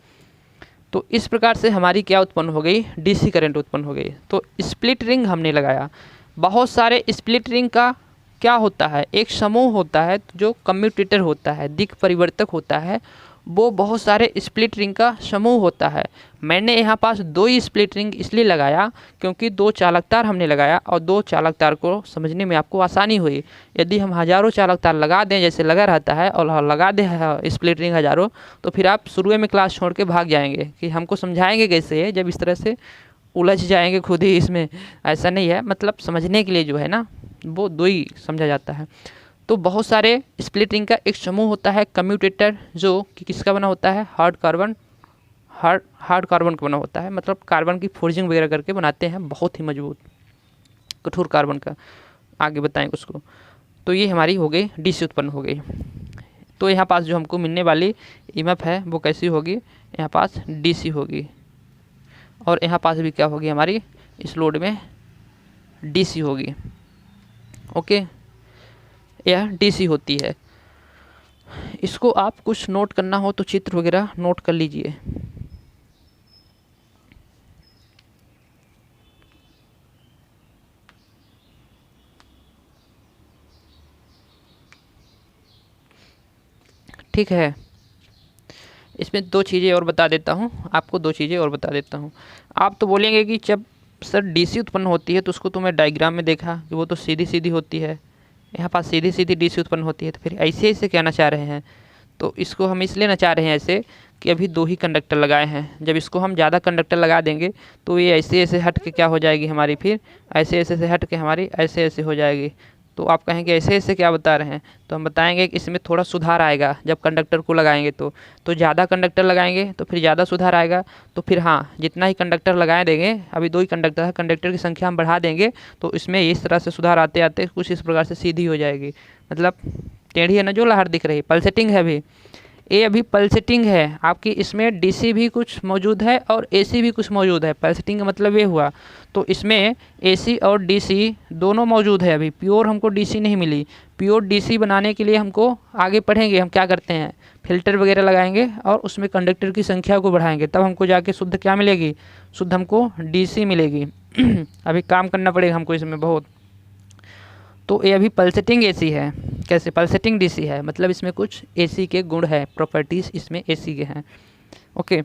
तो इस प्रकार से हमारी क्या उत्पन्न हो गई, DC करंट उत्पन्न हो गई। तो स्प्लिट रिंग हमने लगाया। बहुत सारे स्प्लिट रिंग का क्या होता है, एक समूह होता है जो कम्यूटेटर होता है, दिक् परिवर्तक होता है, वो बहुत सारे स्प्लिट रिंग का समूह होता है। मैंने यहाँ पास 2 ही स्प्लिट रिंग इसलिए लगाया क्योंकि 2 चालक तार हमने लगाया, और 2 चालक तार को समझने में आपको आसानी हुई। यदि हम हज़ारों चालक तार लगा दें जैसे लगा रहता है, और लगा दें स्प्लिट रिंग हज़ारों, तो फिर आप शुरू में क्लास छोड़ के भाग जाएंगे कि हमको समझाएंगे कैसे, जब इस तरह से उलझ जाएंगे खुद ही इसमें। ऐसा नहीं है, मतलब समझने के लिए जो है ना वो 2 ही समझा जाता है। तो बहुत सारे स्प्लिट रिंग का एक समूह होता है कम्यूटेटर, जो कि किसका बना होता है, हार्ड कार्बन का बना होता है। मतलब कार्बन की फोर्जिंग वगैरह करके बनाते हैं, बहुत ही मजबूत कठोर कार्बन का, आगे बताएंगे उसको। तो ये हमारी हो गई DC उत्पन्न हो गई। तो यहाँ पास जो हमको मिलने वाली EMF है वो कैसी होगी, यहाँ पास DC होगी, और यहाँ पास भी क्या होगी हमारी, इस लोड में DC होगी। ओके, यह DC होती है। इसको आप कुछ नोट करना हो तो चित्र वगैरह नोट कर लीजिए। ठीक है, इसमें 2 चीज़ें और बता देता हूँ आपको, 2 चीज़ें और बता देता हूँ। आप तो बोलेंगे कि जब सर DC उत्पन्न होती है तो उसको तो मैं डायग्राम में देखा कि वो तो सीधी सीधी होती है, यहाँ पास सीधी सीधी DC उत्पन्न होती है, तो फिर ऐसे ऐसे क्या नचा रहे हैं। तो इसको हम इसलिए नचा रहे हैं ऐसे कि अभी 2 ही कंडक्टर लगाए हैं, जब इसको हम ज़्यादा कंडक्टर लगा देंगे तो ये ऐसे ऐसे हट के क्या हो जाएगी हमारी, फिर ऐसे ऐसे से हट के हमारी ऐसे ऐसे हो जाएगी। तो आप कहेंगे ऐसे ऐसे क्या बता रहे हैं, तो हम बताएंगे कि इसमें थोड़ा सुधार आएगा जब कंडक्टर को लगाएंगे तो ज़्यादा कंडक्टर लगाएंगे तो फिर ज़्यादा सुधार आएगा। तो फिर हाँ, जितना ही कंडक्टर लगाए देंगे, अभी 2 ही कंडक्टर है, कंडक्टर की संख्या हम बढ़ा देंगे तो इसमें इस तरह से सुधार आते आते कुछ इस प्रकार से सीधी हो जाएगी। मतलब टेढ़ी है ना जो लहर दिख रही, पल्सेटिंग है अभी, ये अभी पल्सेटिंग है आपकी, इसमें डीसी भी कुछ मौजूद है और एसी भी कुछ मौजूद है। पल्सेटिंग का मतलब ये हुआ, तो इसमें एसी और डीसी दोनों मौजूद है। अभी प्योर हमको डीसी नहीं मिली, प्योर डीसी बनाने के लिए हमको आगे पढ़ेंगे हम क्या करते हैं, फिल्टर वगैरह लगाएंगे और उसमें कंडक्टर की संख्या को बढ़ाएंगे, तब हमको जाके शुद्ध क्या मिलेगी, शुद्ध हमको डीसी मिलेगी। अभी काम करना पड़ेगा हमको इसमें बहुत। तो ये अभी पल्सेटिंग एसी है, कैसे पल्सेटिंग डीसी है, मतलब इसमें कुछ एसी के गुण है, प्रॉपर्टीज़ इसमें एसी के हैं। ओके,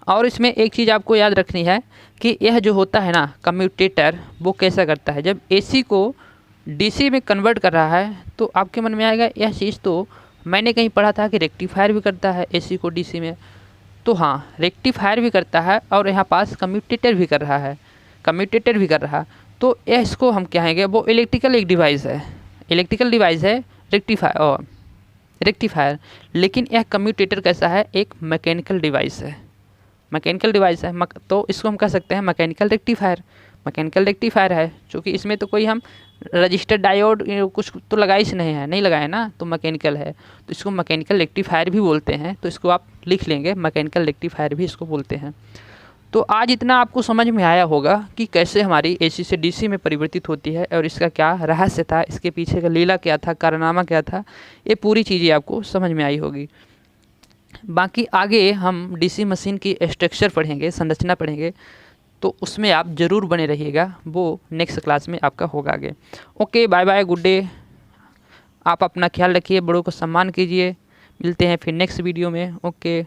और इसमें एक चीज़ आपको याद रखनी है कि यह जो होता है ना कम्यूटेटर, वो कैसा करता है, जब एसी को डीसी में कन्वर्ट कर रहा है तो आपके मन में आएगा यह चीज़ तो मैंने कहीं पढ़ा था कि रेक्टिफायर भी करता है एसी को डीसी में। तो हाँ, रेक्टिफायर भी करता है और यहाँ पास कम्यूटेटर भी कर रहा है, कम्यूटेटर भी कर रहा। तो यह इसको हम कहेंगे वो इलेक्ट्रिकल एक डिवाइस है, इलेक्ट्रिकल डिवाइस है रेक्टिफायर। लेकिन यह कम्यूटेटर कैसा है, एक मैकेनिकल डिवाइस है, मैकेनिकल डिवाइस है। तो इसको हम कह सकते हैं मैकेनिकल रेक्टिफायर, मैकेनिकल रेक्टिफायर है, क्योंकि इसमें तो कोई हम रजिस्टर डायोड कुछ तो लगाए से नहीं लगाए ना, तो मैकेनिकल है, तो इसको मैकेनिकल रेक्टिफायर भी बोलते हैं। तो इसको आप लिख लेंगे, मैकेनिकल रेक्टिफायर भी इसको बोलते हैं। तो आज इतना आपको समझ में आया होगा कि कैसे हमारी एसी से डीसी में परिवर्तित होती है और इसका क्या रहस्य था, इसके पीछे का लीला क्या था, कारनामा क्या था, ये पूरी चीज़ें आपको समझ में आई होगी। बाकी आगे हम डीसी मशीन की स्ट्रक्चर पढ़ेंगे, संरचना पढ़ेंगे, तो उसमें आप ज़रूर बने रहिएगा, वो नेक्स्ट क्लास में आपका होगा आगे। Okay, bye bye, good day. आप अपना ख्याल रखिए, बड़ों को सम्मान कीजिए, मिलते हैं फिर नेक्स्ट वीडियो में। ओके।